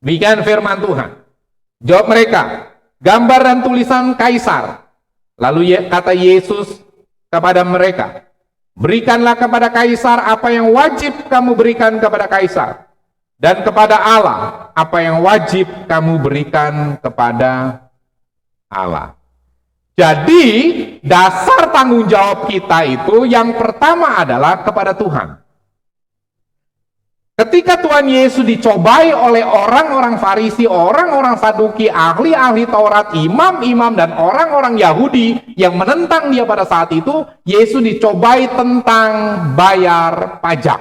Demikian firman Tuhan. Jawab mereka, gambar dan tulisan kaisar. Lalu kata Yesus kepada mereka, berikanlah kepada kaisar apa yang wajib kamu berikan kepada kaisar, dan kepada Allah apa yang wajib kamu berikan kepada Allah. Jadi dasar tanggung jawab kita itu yang pertama adalah kepada Tuhan. Ketika Tuhan Yesus dicobai oleh orang-orang Farisi, orang-orang Saduki, ahli-ahli Taurat, imam-imam, dan orang-orang Yahudi yang menentang dia pada saat itu, Yesus dicobai tentang bayar pajak.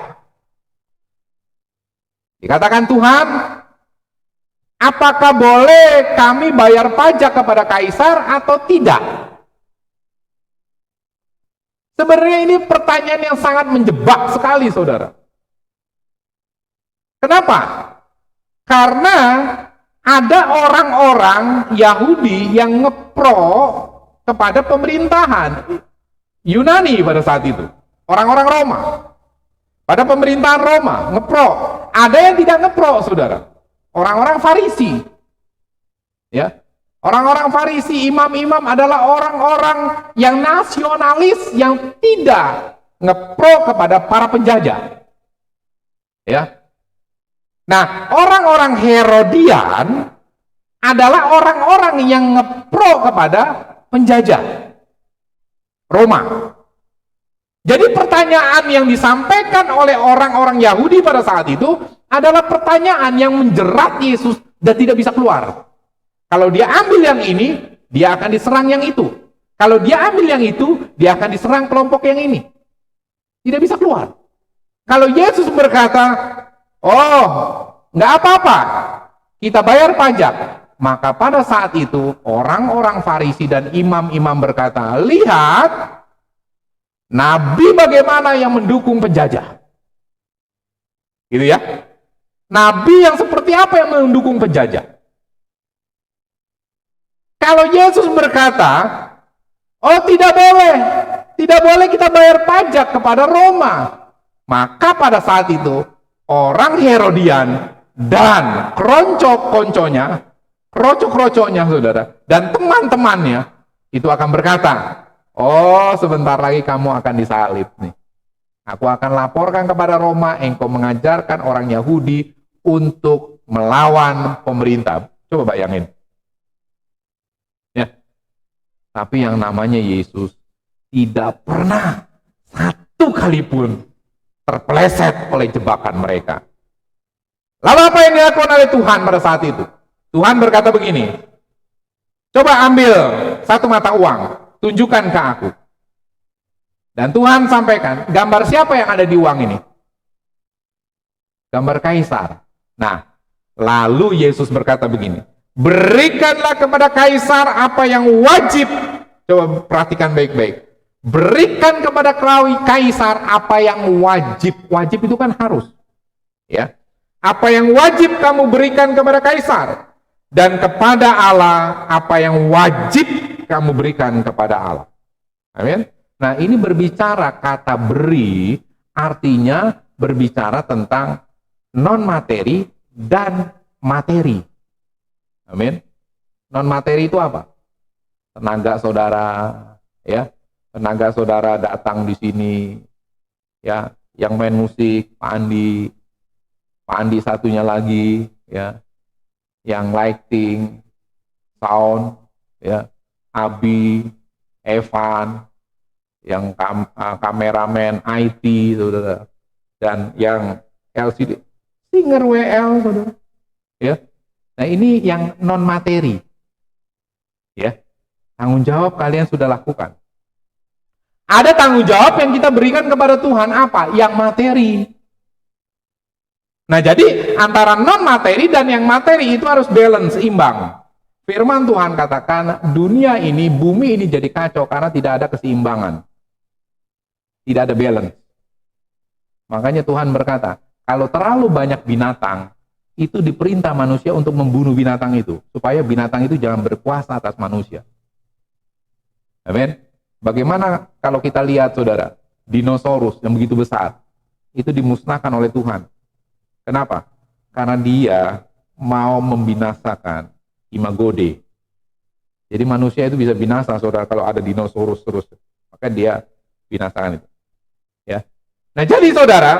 Dikatakan Tuhan, apakah boleh kami bayar pajak kepada kaisar atau tidak? Sebenarnya ini pertanyaan yang sangat menjebak sekali, saudara. Kenapa? Karena ada orang-orang Yahudi yang ngepro kepada pemerintahan Yunani pada saat itu. Orang-orang Roma. Pada pemerintahan Roma, ngepro. Ada yang tidak ngepro, saudara. Orang-orang Farisi. Ya. Orang-orang Farisi, imam-imam adalah orang-orang yang nasionalis yang tidak ngepro kepada para penjajah. Ya. Nah, orang-orang Herodian adalah orang-orang yang ngepro kepada penjajah Roma. Jadi pertanyaan yang disampaikan oleh orang-orang Yahudi pada saat itu adalah pertanyaan yang menjerat Yesus dan tidak bisa keluar. Kalau dia ambil yang ini, dia akan diserang yang itu. Kalau dia ambil yang itu, dia akan diserang kelompok yang ini. Tidak bisa keluar. Kalau Yesus berkata, oh, nggak apa-apa, kita bayar pajak. Maka pada saat itu, orang-orang Farisi dan imam-imam berkata, lihat, Nabi bagaimana yang mendukung penjajah. Gitu ya. Nabi yang seperti apa yang mendukung penjajah. Kalau Yesus berkata, oh tidak boleh kita bayar pajak kepada Roma. Maka pada saat itu, orang Herodian dan kroncok-konconya, krocok-krocoknya saudara, dan teman-temannya, itu akan berkata, oh sebentar lagi kamu akan disalib nih. Aku akan laporkan kepada Roma, engkau mengajarkan orang Yahudi untuk melawan pemerintah. Coba bayangin. Ya. Tapi yang namanya Yesus tidak pernah satu kali pun terpeleset oleh jebakan mereka. Lalu apa yang dilakukan oleh Tuhan pada saat itu? Tuhan berkata begini, coba ambil satu mata uang, tunjukkan ke aku. Dan Tuhan sampaikan, gambar siapa yang ada di uang ini? Gambar kaisar. Nah, lalu Yesus berkata begini, berikanlah kepada kaisar apa yang wajib. Coba perhatikan baik-baik. Berikan kepada kaisar apa yang wajib. Wajib itu kan harus. Ya. Apa yang wajib kamu berikan kepada kaisar. Dan kepada Allah apa yang wajib kamu berikan kepada Allah. Amin. Nah, ini berbicara kata beri, artinya berbicara tentang non-materi dan materi. Amin. Non-materi itu apa? Tenaga saudara, ya. Tenaga saudara datang di sini, ya. Yang main musik, Pak Andi satunya lagi, ya. Yang lighting, sound, ya. Abi, Evan, yang kameramen IT, saudara, dan yang LCD, singer WL, saudara, ya. Nah ini yang non materi, ya. Tanggung jawab kalian sudah lakukan. Ada tanggung jawab yang kita berikan kepada Tuhan, apa? Yang materi. Nah, jadi antara non-materi dan yang materi itu harus balance, imbang. Firman Tuhan katakan, dunia ini, bumi ini jadi kacau karena tidak ada keseimbangan. Tidak ada balance. Makanya Tuhan berkata, kalau terlalu banyak binatang, itu diperintah manusia untuk membunuh binatang itu, supaya binatang itu jangan berkuasa atas manusia. Amin. Bagaimana kalau kita lihat, saudara, dinosaurus yang begitu besar, itu dimusnahkan oleh Tuhan. Kenapa? Karena dia mau membinasakan imago Dei. Jadi manusia itu bisa binasa, saudara, kalau ada dinosaurus terus. Maka dia binasakan itu. Ya. Nah, jadi saudara,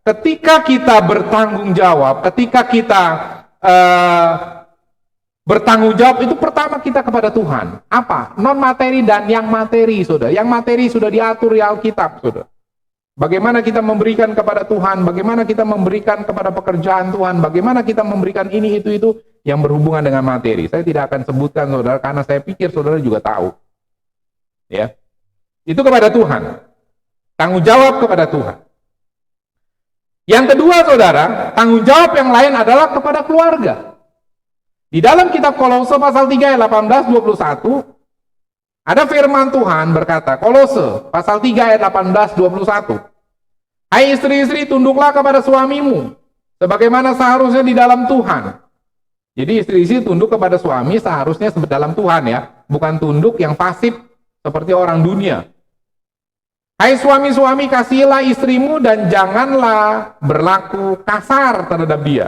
ketika kita bertanggung jawab, ketika kita bertanggung jawab, itu pertama kita kepada Tuhan. Apa? Non materi dan yang materi, saudara. Yang materi sudah diatur di Alkitab, saudara. Bagaimana kita memberikan kepada Tuhan, bagaimana kita memberikan kepada pekerjaan Tuhan, bagaimana kita memberikan ini, itu yang berhubungan dengan materi. Saya tidak akan sebutkan, saudara, karena saya pikir saudara juga tahu. Ya. Itu kepada Tuhan. Tanggung jawab kepada Tuhan. Yang kedua, saudara, tanggung jawab yang lain adalah kepada keluarga. Di dalam kitab Kolose pasal 3 ayat 18-21, ada firman Tuhan berkata, Kolose pasal 3 ayat 18-21, hai istri-istri, tunduklah kepada suamimu, sebagaimana seharusnya di dalam Tuhan. Jadi istri-istri tunduk kepada suami seharusnya dalam Tuhan, ya, bukan tunduk yang pasif seperti orang dunia. Hai suami-suami, kasihilah istrimu dan janganlah berlaku kasar terhadap dia.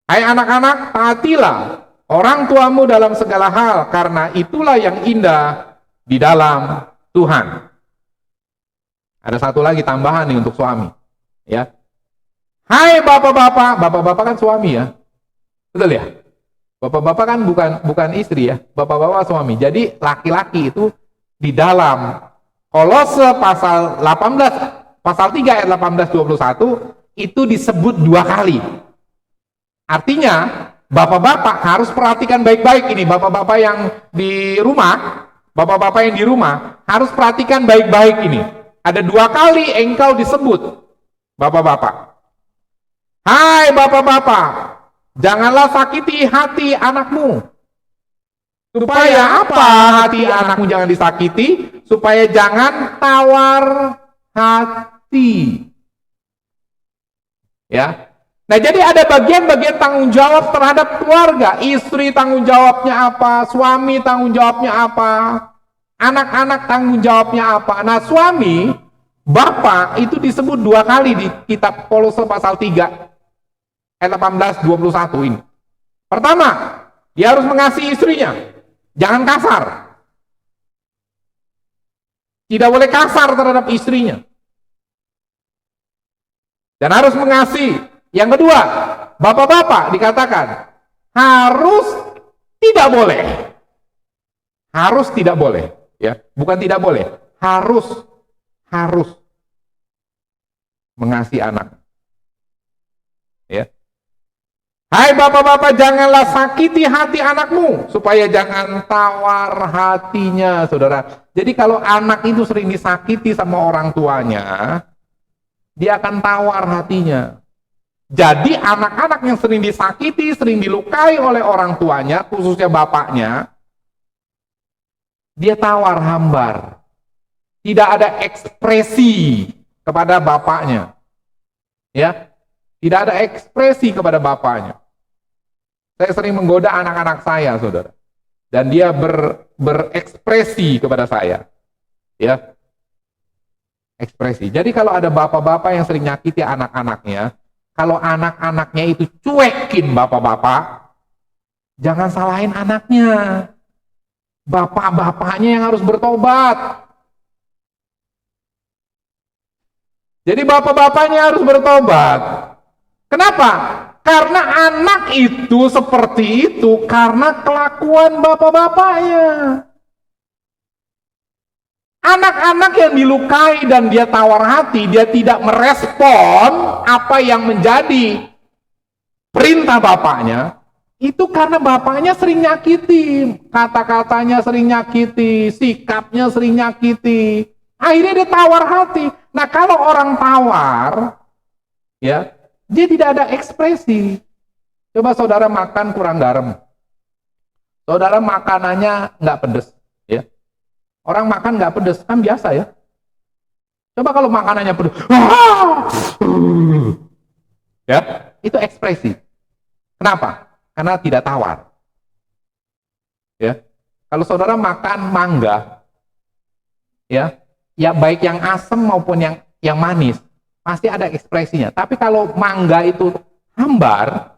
Hai anak-anak, taatilah orang tuamu dalam segala hal, karena itulah yang indah di dalam Tuhan. Ada satu lagi tambahan nih untuk suami. Ya. Hai bapak-bapak, bapak-bapak kan suami, ya. Betul ya? Bapak-bapak kan bukan istri, ya. Bapak-bapak suami. Jadi laki-laki itu di dalam Kolose pasal 3 ayat 18-21 itu disebut 2 kali. Artinya, bapak-bapak harus perhatikan baik-baik ini. Bapak-bapak yang di rumah, harus perhatikan baik-baik ini. Ada 2 kali engkau disebut, bapak-bapak. Hai bapak-bapak, janganlah sakiti hati anakmu. Supaya apa hati anakmu jangan disakiti? Supaya jangan tawar hati. Ya. Nah, jadi ada bagian-bagian tanggung jawab terhadap keluarga. Istri tanggung jawabnya apa? Suami tanggung jawabnya apa? Anak-anak tanggung jawabnya apa? Nah, suami, bapak itu disebut 2 kali di kitab Kolose pasal 3 ayat 18-21 ini. Pertama, dia harus mengasihi istrinya. Jangan kasar. Tidak boleh kasar terhadap istrinya. Dan harus mengasihi. Yang kedua, bapak-bapak dikatakan harus tidak boleh. Harus tidak boleh, ya. Bukan tidak boleh, harus mengasihi anak. Ya. Hai bapak-bapak, janganlah sakiti hati anakmu, supaya jangan tawar hatinya, saudara. Jadi kalau anak itu sering disakiti sama orang tuanya, dia akan tawar hatinya. Jadi anak-anak yang sering disakiti, sering dilukai oleh orang tuanya, khususnya bapaknya, dia tawar hambar. Tidak ada ekspresi kepada bapaknya. Ya, tidak ada ekspresi kepada bapaknya. Saya sering menggoda anak-anak saya, saudara. Dan dia berekspresi kepada saya. Ya. Ekspresi. Jadi kalau ada bapak-bapak yang sering nyakiti anak-anaknya, kalau anak-anaknya itu cuekin bapak-bapak, jangan salahin anaknya. Bapak-bapaknya yang harus bertobat. Jadi bapak-bapaknya harus bertobat. Kenapa? Karena anak itu seperti itu karena kelakuan bapak-bapaknya. Anak-anak yang dilukai dan dia tawar hati, dia tidak merespon apa yang menjadi perintah bapaknya, itu karena bapaknya sering nyakiti, kata-katanya sering nyakiti, sikapnya sering nyakiti. Akhirnya dia tawar hati. Nah, kalau orang tawar, ya, dia tidak ada ekspresi. Coba saudara makan kurang garam. Saudara makanannya nggak pedes, ya. Orang makan nggak pedes, kan biasa ya. Coba kalau makanannya pedes, ya, itu ekspresi. Kenapa? Karena tidak tawar. Ya, kalau saudara makan mangga, ya baik yang asam maupun yang manis, pasti ada ekspresinya. Tapi kalau mangga itu hambar,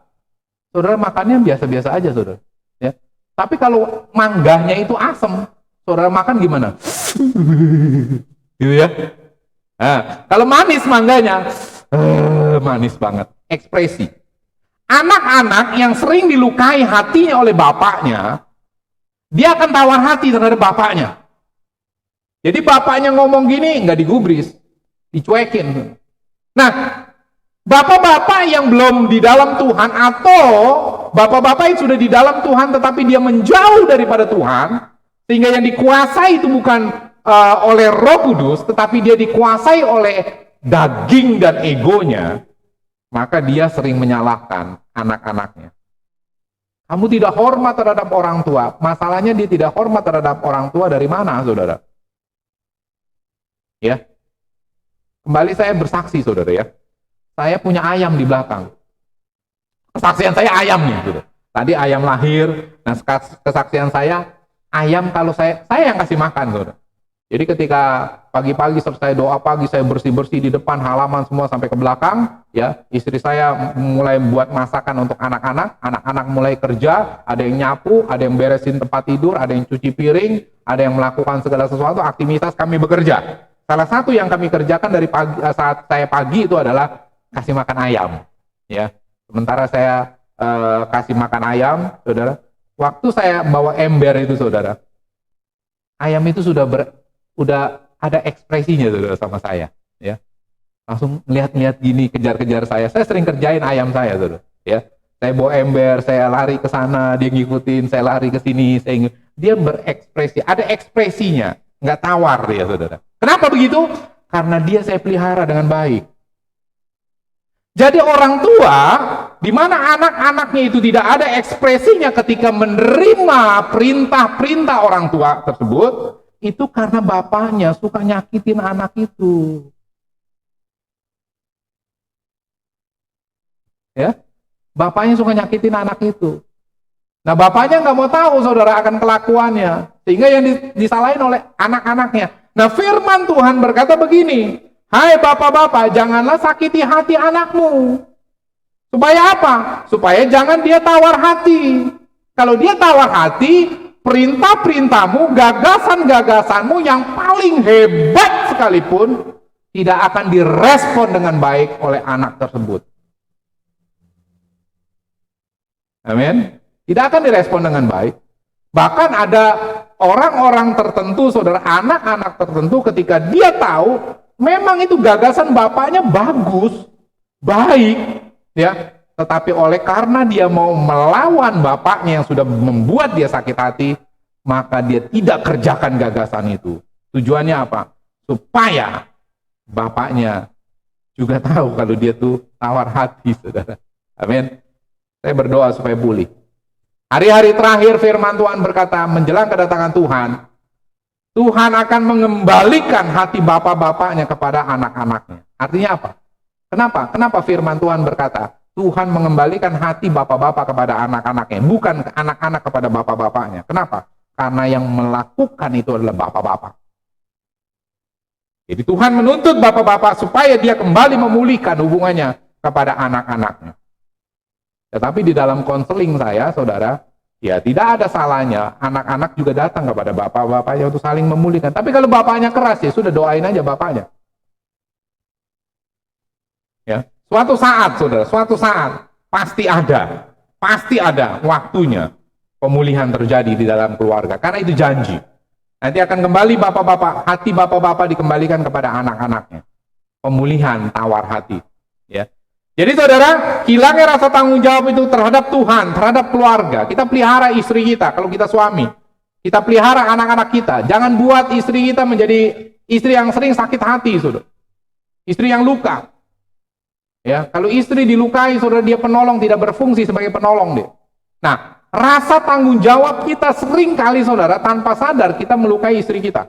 saudara makannya biasa-biasa aja, saudara. Ya. Tapi kalau mangganya itu asam, saudara makan gimana? Gitu ya. Nah, kalau manis mangganya, manis banget. Ekspresi. Anak-anak yang sering dilukai hatinya oleh bapaknya, dia akan tawar hati terhadap bapaknya. Jadi bapaknya ngomong gini, nggak digubris, dicuekin. Nah, bapak-bapak yang belum di dalam Tuhan atau bapak-bapak yang sudah di dalam Tuhan tetapi dia menjauh daripada Tuhan, sehingga yang dikuasai itu bukan oleh Roh Kudus, tetapi dia dikuasai oleh daging dan egonya, maka dia sering menyalahkan anak-anaknya. Kamu tidak hormat terhadap orang tua. Masalahnya dia tidak hormat terhadap orang tua dari mana, saudara? Ya, kembali saya bersaksi, saudara ya. Saya punya ayam di belakang. Kesaksian saya ayamnya, gitu. Tadi ayam lahir. Nah, kesaksian saya ayam kalau saya yang kasih makan, saudara. Jadi ketika pagi-pagi selesai doa pagi, saya bersih-bersih di depan halaman semua sampai ke belakang. Ya, istri saya mulai buat masakan untuk anak-anak. Anak-anak mulai kerja. Ada yang nyapu, ada yang beresin tempat tidur, ada yang cuci piring, ada yang melakukan segala sesuatu. Aktivitas kami bekerja. Salah satu yang kami kerjakan dari pagi, saat saya pagi itu adalah kasih makan ayam. Ya, sementara saya kasih makan ayam, saudara. Waktu saya bawa ember itu, saudara, ayam itu sudah ada ekspresinya, saudara, sama saya. Ya, langsung melihat-lihat gini, kejar-kejar saya. Saya sering kerjain ayam saya, saudara. Ya, saya bawa ember, saya lari ke sana, dia ngikutin, saya lari ke sini, dia berekspresi, ada ekspresinya, nggak tawar dia, saudara. Kenapa begitu? Karena dia saya pelihara dengan baik. Jadi orang tua, di mana anak-anaknya itu tidak ada ekspresinya ketika menerima perintah-perintah orang tua tersebut, itu karena bapaknya suka nyakitin anak itu. Ya, bapaknya suka nyakitin anak itu. Nah, bapaknya nggak mau tahu, saudara, akan kelakuannya, sehingga yang disalahin oleh anak-anaknya. Nah, firman Tuhan berkata begini, hai bapak-bapak, janganlah sakiti hati anakmu. Supaya apa? Supaya jangan dia tawar hati. Kalau dia tawar hati, perintah-perintahmu, gagasan-gagasanmu yang paling hebat sekalipun tidak akan direspon dengan baik oleh anak tersebut. Amin. Tidak akan direspon dengan baik. Bahkan ada orang-orang tertentu, saudara, anak-anak tertentu, ketika dia tahu memang itu gagasan bapaknya bagus, baik, ya, tetapi oleh karena dia mau melawan bapaknya yang sudah membuat dia sakit hati, maka dia tidak kerjakan gagasan itu. Tujuannya apa? Supaya bapaknya juga tahu kalau dia tuh tawar hati, saudara. Amin. Saya berdoa supaya pulih. Hari-hari terakhir firman Tuhan berkata, menjelang kedatangan Tuhan, Tuhan akan mengembalikan hati bapak-bapaknya kepada anak-anaknya. Artinya apa? Kenapa? Kenapa firman Tuhan berkata, Tuhan mengembalikan hati bapak-bapak kepada anak-anaknya, bukan anak-anak kepada bapak-bapaknya. Kenapa? Karena yang melakukan itu adalah bapak-bapak. Jadi Tuhan menuntut bapak-bapak supaya dia kembali memulihkan hubungannya kepada anak-anaknya. Tetapi di dalam konseling saya, saudara, ya tidak ada salahnya anak-anak juga datang kepada bapak-bapaknya untuk saling memulihkan. Tapi kalau bapaknya keras, ya sudah, doain aja bapaknya. Ya, suatu saat, saudara, suatu saat pasti ada waktunya pemulihan terjadi di dalam keluarga. Karena itu janji. Nanti akan kembali bapak-bapak, hati bapak-bapak dikembalikan kepada anak-anaknya. Pemulihan tawar hati. Ya. Jadi saudara, hilangnya rasa tanggung jawab itu terhadap Tuhan, terhadap keluarga. Kita pelihara istri kita, kalau kita suami. Kita pelihara anak-anak kita. Jangan buat istri kita menjadi istri yang sering sakit hati, saudara. Istri yang luka. Ya, kalau istri dilukai, saudara, dia penolong, tidak berfungsi sebagai penolong dia. Nah, rasa tanggung jawab kita sering kali, saudara, tanpa sadar kita melukai istri kita.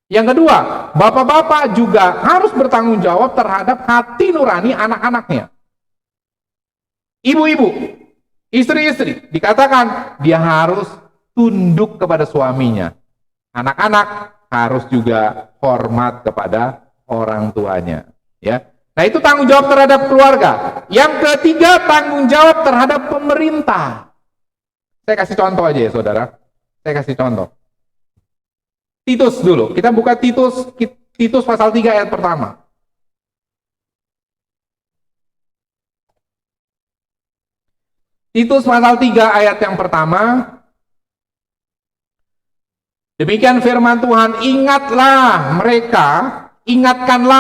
Yang kedua, bapak-bapak juga harus bertanggung jawab terhadap hati nurani anak-anaknya. Ibu-ibu, istri-istri, dikatakan dia harus tunduk kepada suaminya. Anak-anak harus juga hormat kepada orang tuanya. Ya. Nah, itu tanggung jawab terhadap keluarga. Yang ketiga, tanggung jawab terhadap pemerintah. Saya kasih contoh aja ya, saudara. Saya kasih contoh. Titus dulu. Kita buka Titus pasal 3 ayat pertama. Titus pasal 3 ayat yang pertama. Demikian firman Tuhan, ingatkanlah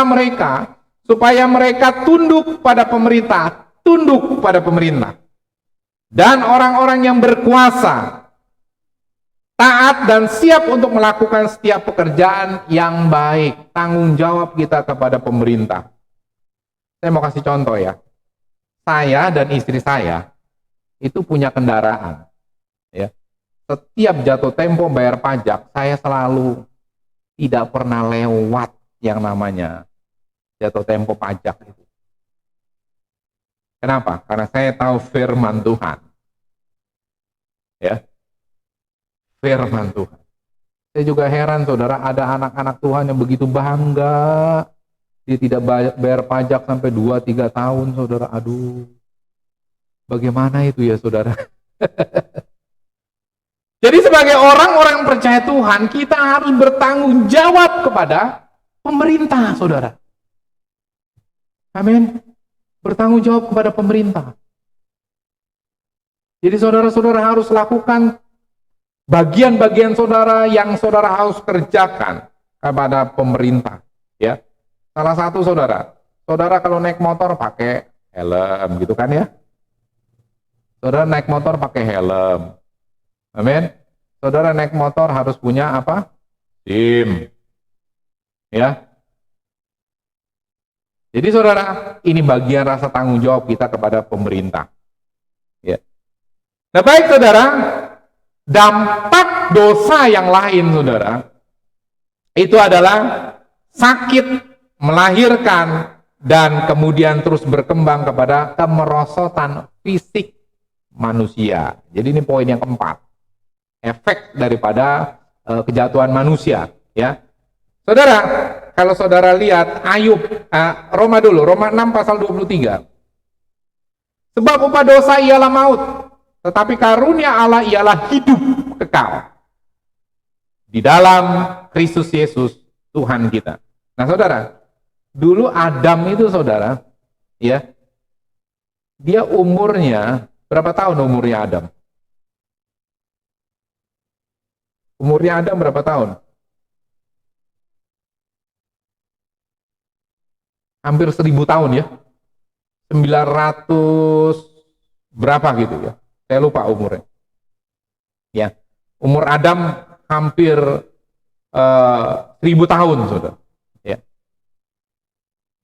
mereka, supaya mereka tunduk pada pemerintah, dan orang-orang yang berkuasa, taat dan siap untuk melakukan setiap pekerjaan yang baik. Tanggung jawab kita kepada pemerintah. Saya mau kasih contoh ya. Saya dan istri saya itu punya kendaraan. Ya. Setiap jatuh tempo bayar pajak, saya selalu tidak pernah lewat yang namanya jatuh tempo pajak itu. Kenapa? Karena saya tahu firman Tuhan. Ya. Firman Tuhan. Saya juga heran, saudara, ada anak-anak Tuhan yang begitu bangga. Dia tidak bayar pajak sampai 2-3 tahun, saudara. Aduh. Bagaimana itu ya, saudara? Jadi sebagai orang-orang percaya Tuhan, kita harus bertanggung jawab kepada pemerintah, saudara. Amin. Bertanggung jawab kepada pemerintah. Jadi saudara-saudara harus lakukan bagian-bagian saudara yang saudara harus kerjakan kepada pemerintah. Ya, salah satu saudara kalau naik motor pakai helm, gitu kan ya? Saudara naik motor pakai helm, amin. Saudara naik motor harus punya apa? SIM, ya. Jadi saudara, ini bagian rasa tanggung jawab kita kepada pemerintah. Ya. Nah baik saudara. Dampak dosa yang lain, saudara, itu adalah sakit, melahirkan, dan kemudian terus berkembang kepada kemerosotan fisik manusia. Jadi ini poin yang keempat, efek daripada kejatuhan manusia. Ya, saudara, kalau saudara lihat Ayub, Roma 6 pasal 23. Sebab upah dosa ialah maut, tetapi karunia Allah ialah hidup kekal di dalam Kristus Yesus Tuhan kita. Nah saudara, dulu Adam itu saudara, ya, dia umurnya, berapa tahun umurnya Adam? Umurnya Adam berapa tahun? Hampir 1000 tahun ya, 900 berapa gitu ya. Saya lupa umurnya. Ya, umur Adam hampir 1000 tahun, saudara. Ya.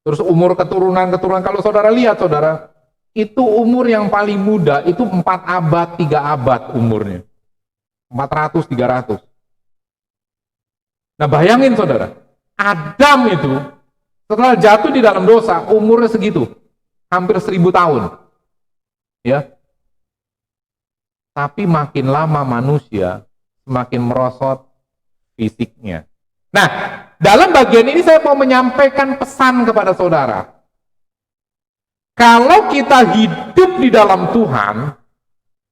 Terus umur keturunan, kalau saudara lihat, saudara, itu umur yang paling muda itu 4 abad, 3 abad umurnya. 400, 300. Nah, bayangin, saudara, Adam itu setelah jatuh di dalam dosa, umurnya segitu, hampir 1000 tahun. Ya. Tapi makin lama manusia semakin merosot fisiknya. Nah, dalam bagian ini saya mau menyampaikan pesan kepada saudara. Kalau kita hidup di dalam Tuhan,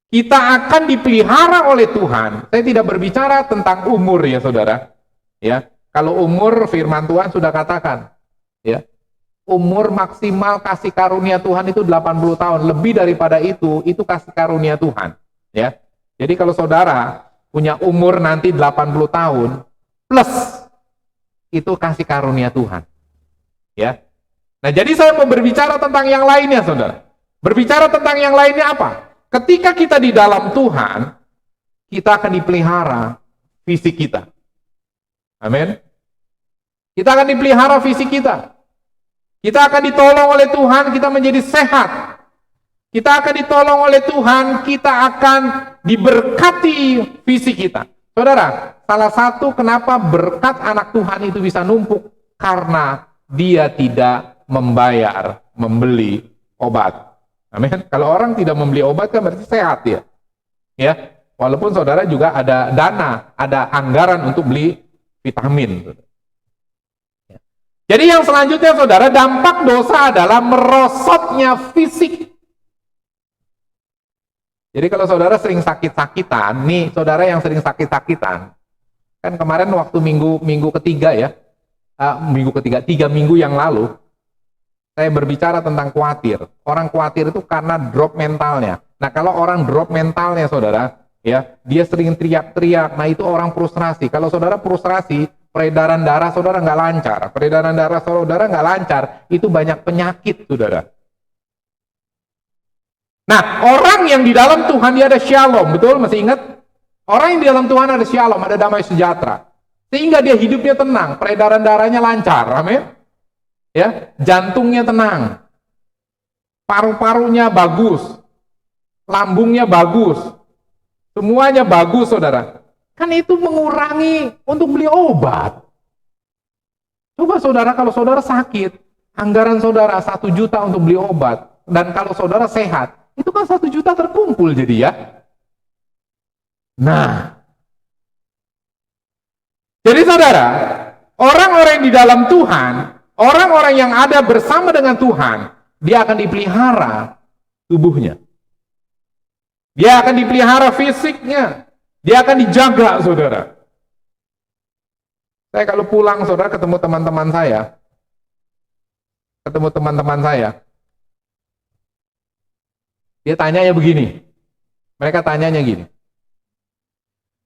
kita akan dipelihara oleh Tuhan. Saya tidak berbicara tentang umur ya saudara. Ya, kalau umur firman Tuhan sudah katakan, ya, umur maksimal kasih karunia Tuhan itu 80 tahun. Lebih daripada itu kasih karunia Tuhan. Ya, jadi kalau saudara punya umur nanti 80 tahun plus itu kasih karunia Tuhan. Ya. Nah, jadi saya mau berbicara tentang yang lainnya, saudara. Berbicara tentang yang lainnya apa? Ketika kita di dalam Tuhan, kita akan dipelihara fisik kita. Amin. Kita akan dipelihara fisik kita. Kita akan ditolong oleh Tuhan, kita menjadi sehat. Kita akan ditolong oleh Tuhan, kita akan diberkati fisik kita. Saudara, salah satu kenapa berkat anak Tuhan itu bisa numpuk, karena dia tidak membeli obat. Amin. Kalau orang tidak membeli obat kan berarti sehat ya. Ya, walaupun saudara juga ada dana, ada anggaran untuk beli vitamin. Jadi yang selanjutnya saudara, dampak dosa adalah merosotnya fisik. Jadi kalau saudara sering sakit-sakitan, nih saudara yang sering sakit-sakitan, kan kemarin waktu minggu ketiga ya, 3 minggu yang lalu, saya berbicara tentang khawatir. Orang khawatir itu karena drop mentalnya. Nah kalau orang drop mentalnya saudara, ya dia sering teriak-teriak, nah itu orang frustrasi. Kalau saudara frustrasi, peredaran darah saudara nggak lancar. Peredaran darah saudara nggak lancar, itu banyak penyakit saudara. Nah, orang yang di dalam Tuhan dia ada shalom, betul? Masih ingat? Orang yang di dalam Tuhan ada shalom, ada damai sejahtera. Sehingga dia hidupnya tenang, peredaran darahnya lancar, amin? Ya, jantungnya tenang. Paru-parunya bagus. Lambungnya bagus. Semuanya bagus, saudara. Kan itu mengurangi untuk beli obat. Coba saudara, kalau saudara sakit, anggaran saudara 1 juta untuk beli obat. Dan kalau saudara sehat, itu kan 1 juta terkumpul jadi ya. Nah, jadi saudara, orang-orang di dalam Tuhan, orang-orang yang ada bersama dengan Tuhan, dia akan dipelihara tubuhnya. Dia akan dipelihara fisiknya. Dia akan dijaga, saudara. Saya kalau pulang, saudara, ketemu teman-teman saya, dia tanyanya begini. Mereka tanyanya gini.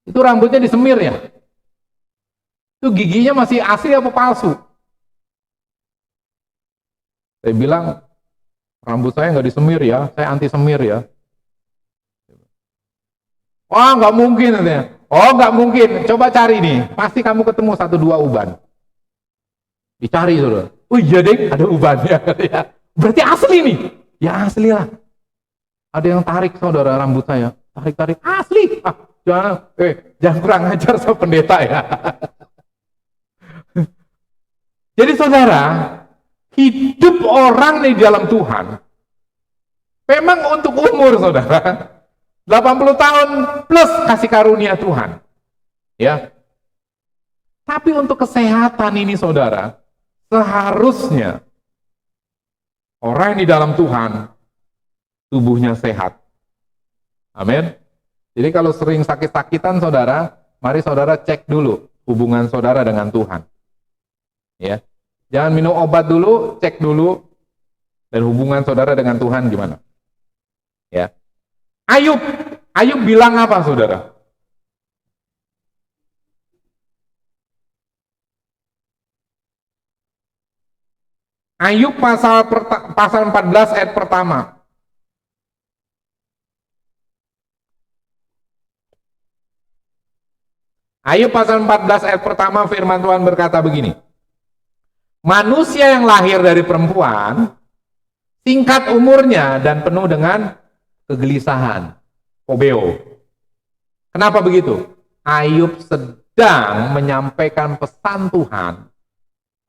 Itu rambutnya disemir ya? Itu giginya masih asli apa palsu? Saya bilang, rambut saya nggak disemir ya, saya anti semir ya. Oh nggak mungkin katanya. Oh nggak mungkin, coba cari nih. Pasti kamu ketemu 1-2 uban. Dicari saudara. Oh iya deh, ada ubannya. Berarti asli nih. Ya asli lah. Ada yang tarik saudara rambut saya, tarik asli. Jangan kurang ajar sama pendeta ya. Jadi saudara, hidup orang di dalam Tuhan memang untuk umur saudara, 80 tahun plus kasih karunia Tuhan, ya. Tapi untuk kesehatan ini saudara, seharusnya orang yang di dalam Tuhan tubuhnya sehat. Amin. Jadi kalau sering sakit-sakitan saudara, mari saudara cek dulu hubungan saudara dengan Tuhan. Ya. Jangan minum obat dulu, cek dulu dan hubungan saudara dengan Tuhan gimana. Ya. Ayub bilang apa saudara? Ayub pasal 14 ayat pertama. Ayub pasal 14 ayat pertama firman Tuhan berkata begini. Manusia yang lahir dari perempuan singkat umurnya dan penuh dengan kegelisahan. Obeo. Kenapa begitu? Ayub sedang menyampaikan pesan Tuhan.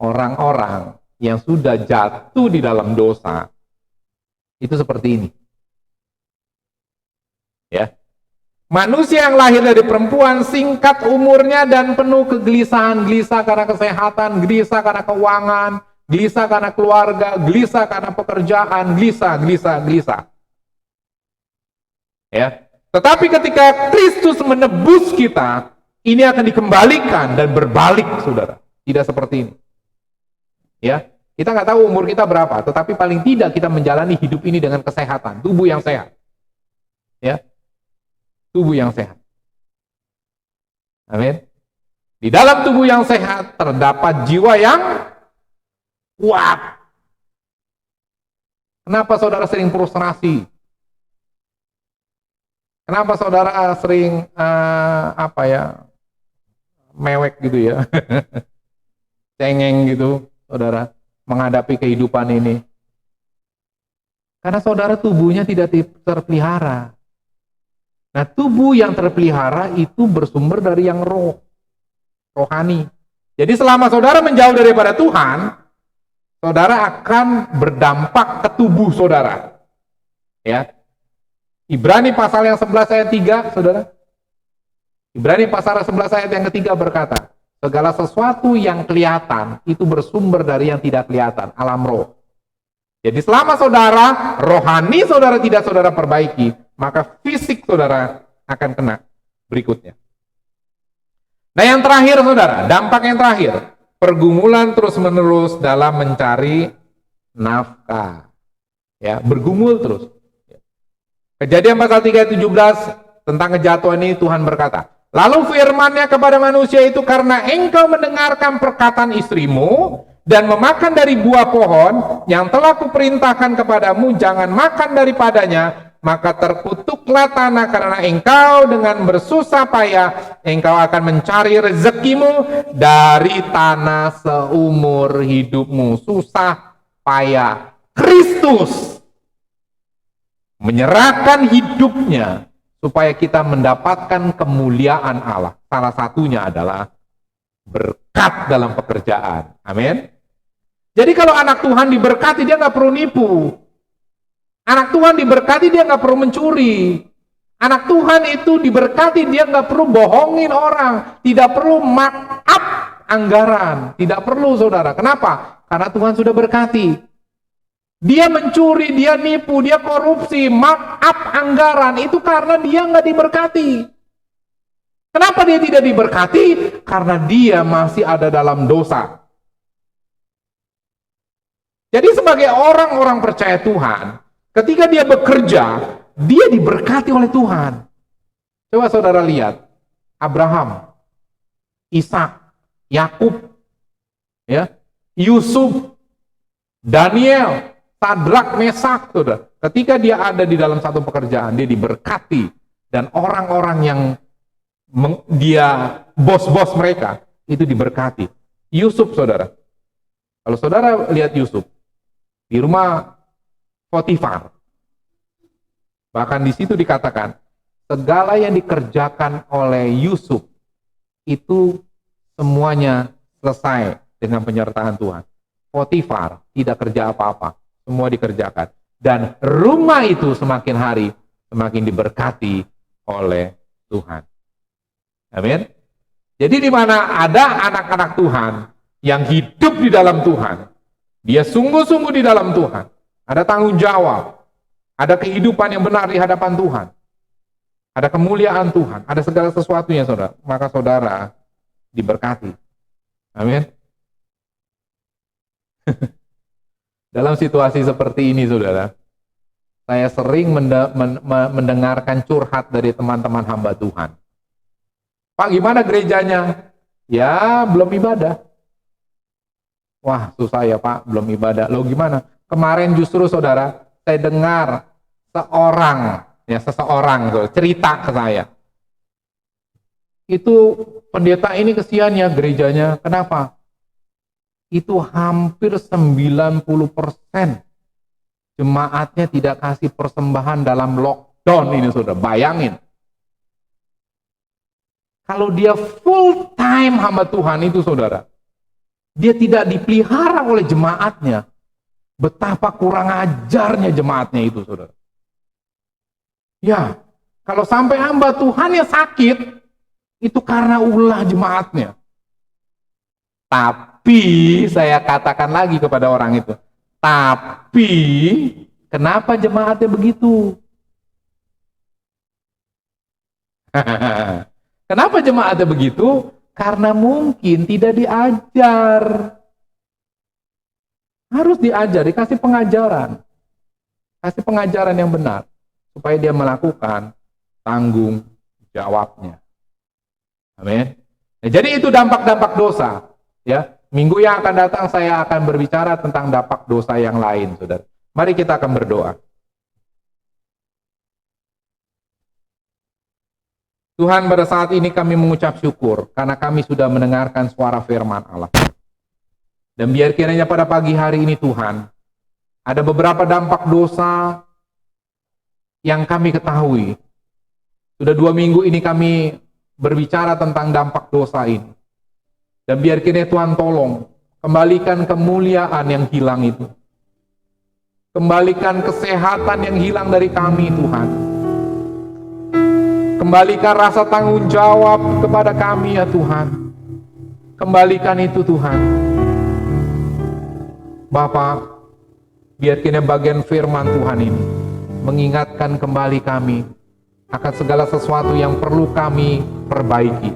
Orang-orang yang sudah jatuh di dalam dosa itu seperti ini. Ya. Manusia yang lahir dari perempuan singkat umurnya dan penuh kegelisahan, gelisah karena kesehatan, gelisah karena keuangan, gelisah karena keluarga, gelisah karena pekerjaan, gelisah. Ya. Tetapi ketika Kristus menebus kita, ini akan dikembalikan dan berbalik, saudara. Tidak seperti ini. Ya, kita nggak tahu umur kita berapa, tetapi paling tidak kita menjalani hidup ini dengan kesehatan, tubuh yang sehat. Ya. Tubuh yang sehat. Amin. Di dalam tubuh yang sehat terdapat jiwa yang kuat. Kenapa saudara sering frustrasi? Kenapa saudara sering mewek gitu ya. Cengeng gitu, saudara, menghadapi kehidupan ini. Karena saudara tubuhnya tidak terpelihara. Nah, tubuh yang terpelihara itu bersumber dari yang rohani. Jadi selama saudara menjauh daripada Tuhan, saudara akan berdampak ke tubuh saudara. Ya. Ibrani pasal yang 11 ayat 3, saudara. Ibrani pasal 11 ayat yang ketiga berkata, segala sesuatu yang kelihatan itu bersumber dari yang tidak kelihatan, alam roh. Jadi selama saudara, rohani saudara tidak saudara perbaiki, maka fisik saudara akan kena berikutnya. Nah yang terakhir saudara, dampak yang terakhir, pergumulan terus-menerus dalam mencari nafkah. Ya, bergumul terus. Kejadian pasal 3 ayat 17 tentang kejatuhan ini Tuhan berkata, lalu firman-Nya kepada manusia itu, karena engkau mendengarkan perkataan istrimu dan memakan dari buah pohon yang telah kuperintahkan kepadamu, jangan makan daripadanya, maka terkutuklah tanah karena engkau dengan bersusah payah engkau akan mencari rezekimu dari tanah seumur hidupmu. Susah payah. Kristus menyerahkan hidupnya supaya kita mendapatkan kemuliaan Allah. Salah satunya adalah berkat dalam pekerjaan. Amin. Jadi kalau anak Tuhan diberkati, dia nggak perlu nipu. Anak Tuhan diberkati, dia nggak perlu mencuri. Anak Tuhan itu diberkati, dia nggak perlu bohongin orang. Tidak perlu mark up anggaran. Tidak perlu, saudara. Kenapa? Karena Tuhan sudah berkati. Dia mencuri, dia nipu, dia korupsi, mark up anggaran. Itu karena dia nggak diberkati. Kenapa dia tidak diberkati? Karena dia masih ada dalam dosa. Jadi sebagai orang-orang percaya Tuhan, ketika dia bekerja, dia diberkati oleh Tuhan. Coba saudara lihat, Abraham, Ishak, Yakub, ya, Yusuf, Daniel, Sadrak, Mesak, saudara. Ketika dia ada di dalam satu pekerjaan, dia diberkati, dan orang-orang yang dia bos-bos mereka itu diberkati. Yusuf, saudara. Kalau saudara lihat Yusuf di rumah Potifar, bahkan di situ dikatakan segala yang dikerjakan oleh Yusuf itu semuanya selesai dengan penyertaan Tuhan. Potifar tidak kerja apa-apa, semua dikerjakan, dan rumah itu semakin hari semakin diberkati oleh Tuhan. Amin. Jadi di mana ada anak-anak Tuhan yang hidup di dalam Tuhan, dia sungguh-sungguh di dalam Tuhan, ada tanggung jawab, ada kehidupan yang benar di hadapan Tuhan, ada kemuliaan Tuhan, ada segala sesuatunya, saudara, maka saudara diberkati. Amin. Dalam situasi seperti ini, saudara, saya sering mendengarkan curhat dari teman-teman hamba Tuhan. Pak, gimana gerejanya? Ya, belum ibadah. Wah, susah ya Pak, belum ibadah. Lo gimana? Kemarin justru saudara, saya dengar seseorang cerita ke saya. Itu pendeta ini kesian ya gerejanya. Kenapa? Itu hampir 90% jemaatnya tidak kasih persembahan dalam lockdown ini, saudara. Bayangin. Kalau dia full time hamba Tuhan itu, saudara, dia tidak dipelihara oleh jemaatnya. Betapa kurang ajarnya jemaatnya itu, saudara. Ya, kalau sampai hamba Tuhan yang sakit, itu karena ulah jemaatnya. Tapi, saya katakan lagi kepada orang itu, tapi, kenapa jemaatnya begitu? Kenapa jemaatnya begitu? Karena mungkin tidak diajar. Harus diajar, dikasih pengajaran. Kasih pengajaran yang benar. Supaya dia melakukan tanggung jawabnya. Amin. Nah, jadi itu dampak-dampak dosa. Ya, minggu yang akan datang saya akan berbicara tentang dampak dosa yang lain, saudara. Mari kita akan berdoa. Tuhan, pada saat ini kami mengucap syukur karena kami sudah mendengarkan suara firman Allah. Dan biar kiranya pada pagi hari ini Tuhan, ada beberapa dampak dosa yang kami ketahui. Sudah 2 minggu ini kami berbicara tentang dampak dosa ini. Dan biar kiranya Tuhan tolong, kembalikan kemuliaan yang hilang itu. Kembalikan kesehatan yang hilang dari kami Tuhan. Kembalikan rasa tanggung jawab kepada kami ya Tuhan. Kembalikan itu Tuhan. Bapa, biar kiranya bagian firman Tuhan ini mengingatkan kembali kami akan segala sesuatu yang perlu kami perbaiki.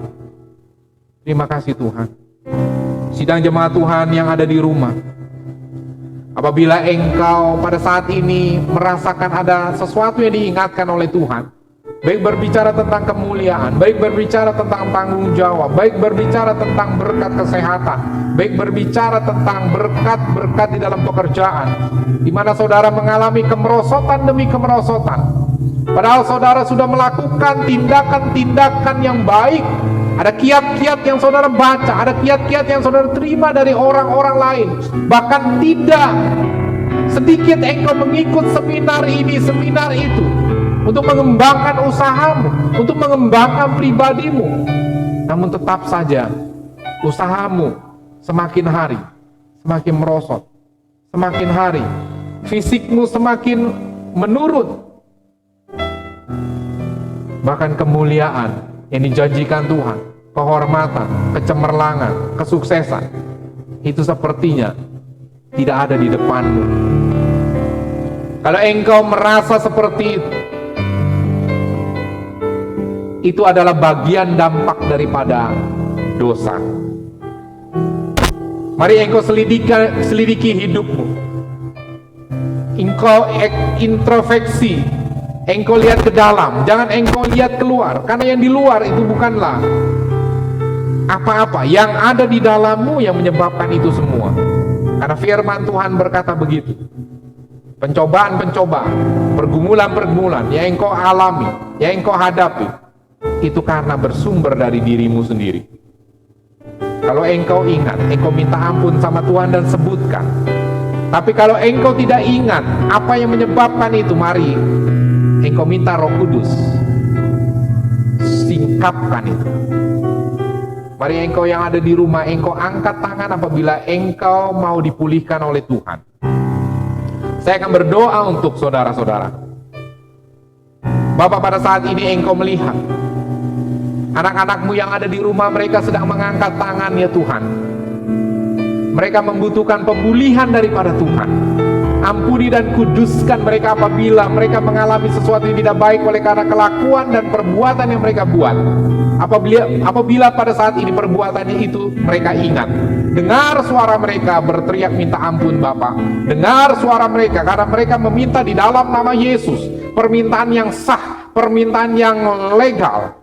Terima kasih Tuhan. Sidang jemaat Tuhan yang ada di rumah, apabila engkau pada saat ini merasakan ada sesuatu yang diingatkan oleh Tuhan, baik berbicara tentang kemuliaan, baik berbicara tentang tanggung jawab, baik berbicara tentang berkat kesehatan, baik berbicara tentang berkat-berkat di dalam pekerjaan, di mana saudara mengalami kemerosotan demi kemerosotan, padahal saudara sudah melakukan tindakan-tindakan yang baik. Ada kiat-kiat yang saudara baca, ada kiat-kiat yang saudara terima dari orang-orang lain. Bahkan tidak sedikit engkau mengikut seminar ini, seminar itu, untuk mengembangkan usahamu, untuk mengembangkan pribadimu. Namun tetap saja usahamu semakin hari semakin merosot, semakin hari fisikmu semakin menurun. Bahkan kemuliaan yang dijanjikan Tuhan, kehormatan, kecemerlangan, kesuksesan, itu sepertinya tidak ada di depanmu. Kalau engkau merasa seperti itu adalah bagian dampak daripada dosa. Mari engkau selidiki hidupmu. Engkau introspeksi, engkau lihat ke dalam, jangan engkau lihat keluar, karena yang di luar itu bukanlah apa-apa. Yang ada di dalammu yang menyebabkan itu semua. Karena firman Tuhan berkata begitu. Pencobaan-pencobaan, pergumulan-pergumulan yang engkau alami, yang engkau hadapi, itu karena bersumber dari dirimu sendiri. Kalau engkau ingat, engkau minta ampun sama Tuhan dan sebutkan. Tapi kalau engkau tidak ingat apa yang menyebabkan itu, mari engkau minta Roh Kudus singkapkan itu. Mari engkau yang ada di rumah, engkau angkat tangan apabila engkau mau dipulihkan oleh Tuhan. Saya akan berdoa untuk saudara-saudara. Bapak, pada saat ini engkau melihat anak-anakmu yang ada di rumah, mereka sedang mengangkat tangan ya Tuhan. Mereka membutuhkan pemulihan daripada Tuhan. Ampuni dan kuduskan mereka apabila mereka mengalami sesuatu yang tidak baik oleh karena kelakuan dan perbuatan yang mereka buat. Apabila pada saat ini perbuatannya itu mereka ingat, dengar suara mereka berteriak minta ampun Bapa. Dengar suara mereka karena mereka meminta di dalam nama Yesus, permintaan yang sah, permintaan yang legal.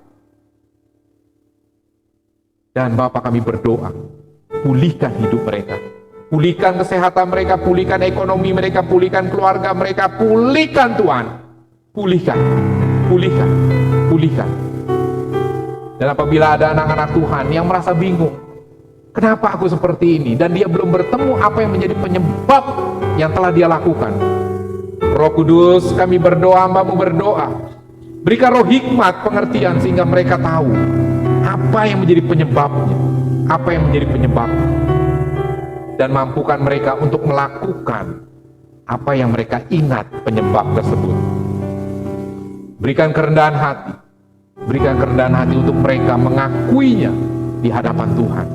Dan Bapa, kami berdoa, pulihkan hidup mereka, pulihkan kesehatan mereka, pulihkan ekonomi mereka, pulihkan keluarga mereka, pulihkan Tuhan, pulihkan, pulihkan, pulihkan. Dan apabila ada anak-anak Tuhan yang merasa bingung, kenapa aku seperti ini, dan dia belum bertemu apa yang menjadi penyebab yang telah dia lakukan, Roh Kudus, kami berdoa, Hamba-Mu berdoa, berikan roh hikmat pengertian sehingga mereka tahu apa yang menjadi penyebabnya, apa yang menjadi penyebabnya, dan mampukan mereka untuk melakukan apa yang mereka ingat penyebab tersebut. Berikan kerendahan hati, berikan kerendahan hati untuk mereka mengakuinya di hadapan Tuhan.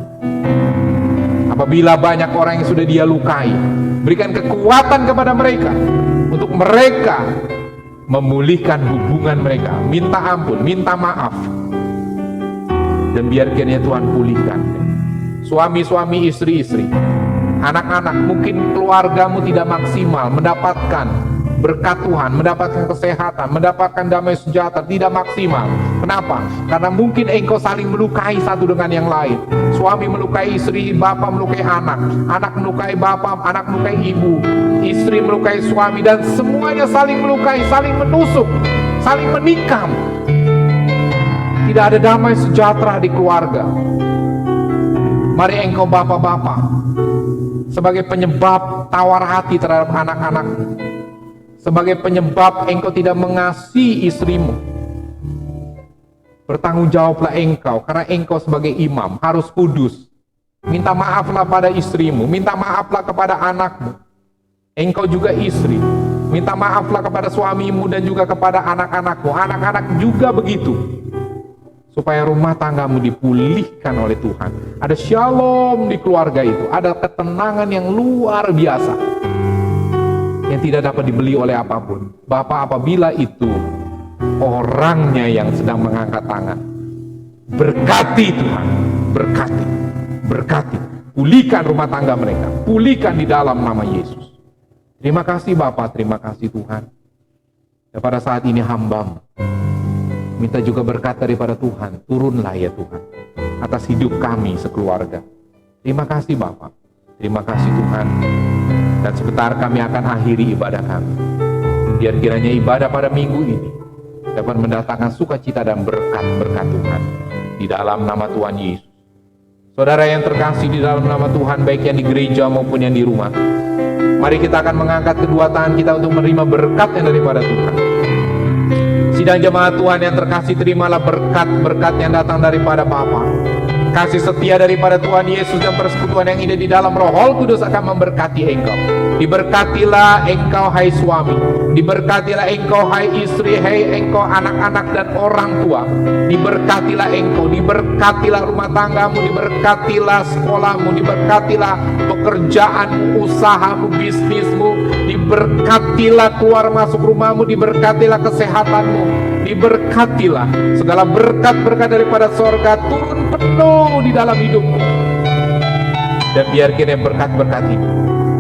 Apabila banyak orang yang sudah dia lukai, berikan kekuatan kepada mereka untuk mereka memulihkan hubungan mereka, minta ampun, minta maaf. Dan biar kiranya Tuhan pulihkan suami-suami, istri-istri, anak-anak. Mungkin keluargamu tidak maksimal mendapatkan berkat Tuhan, mendapatkan kesehatan, mendapatkan damai sejahtera, tidak maksimal. Kenapa? Karena mungkin engkau saling melukai satu dengan yang lain. Suami melukai istri, bapak melukai anak, anak melukai bapak, anak melukai ibu, istri melukai suami, dan semuanya saling melukai, saling menusuk, saling menikam. tidak ada damai sejahtera di keluarga. Mari Engkau bapak-bapak, sebagai penyebab tawar hati terhadap anak-anak, sebagai penyebab Engkau tidak mengasihi istrimu, bertanggung jawablah Engkau, karena Engkau sebagai imam harus kudus. Minta maaflah pada istrimu, minta maaflah kepada anakmu. Engkau juga istri, minta maaflah kepada suamimu dan juga kepada anak-anakmu. Anak-anak juga begitu, supaya rumah tanggamu dipulihkan oleh Tuhan. Ada shalom di keluarga itu, ada ketenangan yang luar biasa yang tidak dapat dibeli oleh apapun. Bapak, apabila itu orangnya yang sedang mengangkat tangan, berkati Tuhan, berkati, berkati, pulihkan rumah tangga mereka, pulihkan di dalam nama Yesus. Terima kasih Bapak, terima kasih Tuhan. Dan pada saat ini hamba-Mu minta juga berkat daripada Tuhan, turunlah ya Tuhan atas hidup kami sekeluarga. Terima kasih Bapak, terima kasih Tuhan. Dan sebentar kami akan akhiri ibadah kami. Biar kiranya ibadah pada minggu ini dapat mendatangkan sukacita dan berkat-berkat Tuhan di dalam nama Tuhan Yesus. Saudara yang terkasih di dalam nama Tuhan, baik yang di gereja maupun yang di rumah, mari kita akan mengangkat kedua tangan kita untuk menerima berkat yang daripada Tuhan. Sidang jemaat Tuhan yang terkasih, terimalah berkat-berkat yang datang daripada Bapa. Kasih setia daripada Tuhan Yesus dan persekutuan yang ada di dalam Roh Kudus akan memberkati engkau. Diberkatilah engkau hai suami, diberkatilah engkau hai istri, hai engkau anak-anak dan orang tua. Diberkatilah engkau, diberkatilah rumah tanggamu, diberkatilah sekolahmu, diberkatilah pekerjaanmu, usahamu, bisnismu, diberkatilah keluar masuk rumahmu, diberkatilah kesehatanmu, diberkatilah segala berkat-berkat daripada sorga turun penuh di dalam hidupmu. Dan biar kiranya berkat-berkat ini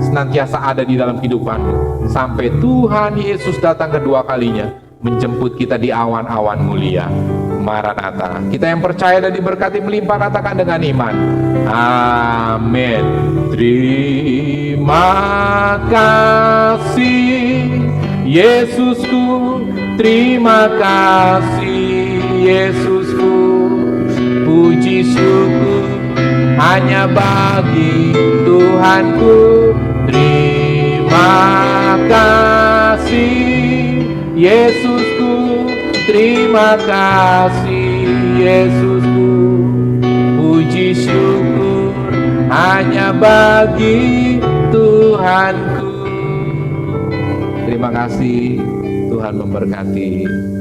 senantiasa ada di dalam kehidupanmu sampai Tuhan Yesus datang kedua kalinya menjemput kita di awan-awan mulia. Maranatha. Kita yang percaya dan diberkati melimpah katakan dengan iman, amin. Terima kasih Yesusku, terima kasih Yesusku, puji syukur hanya bagi Tuhanku. Terima kasih Yesusku, terima kasih Yesusku, puji syukur hanya bagi Tuhanku. Terima kasih, Tuhan memberkati.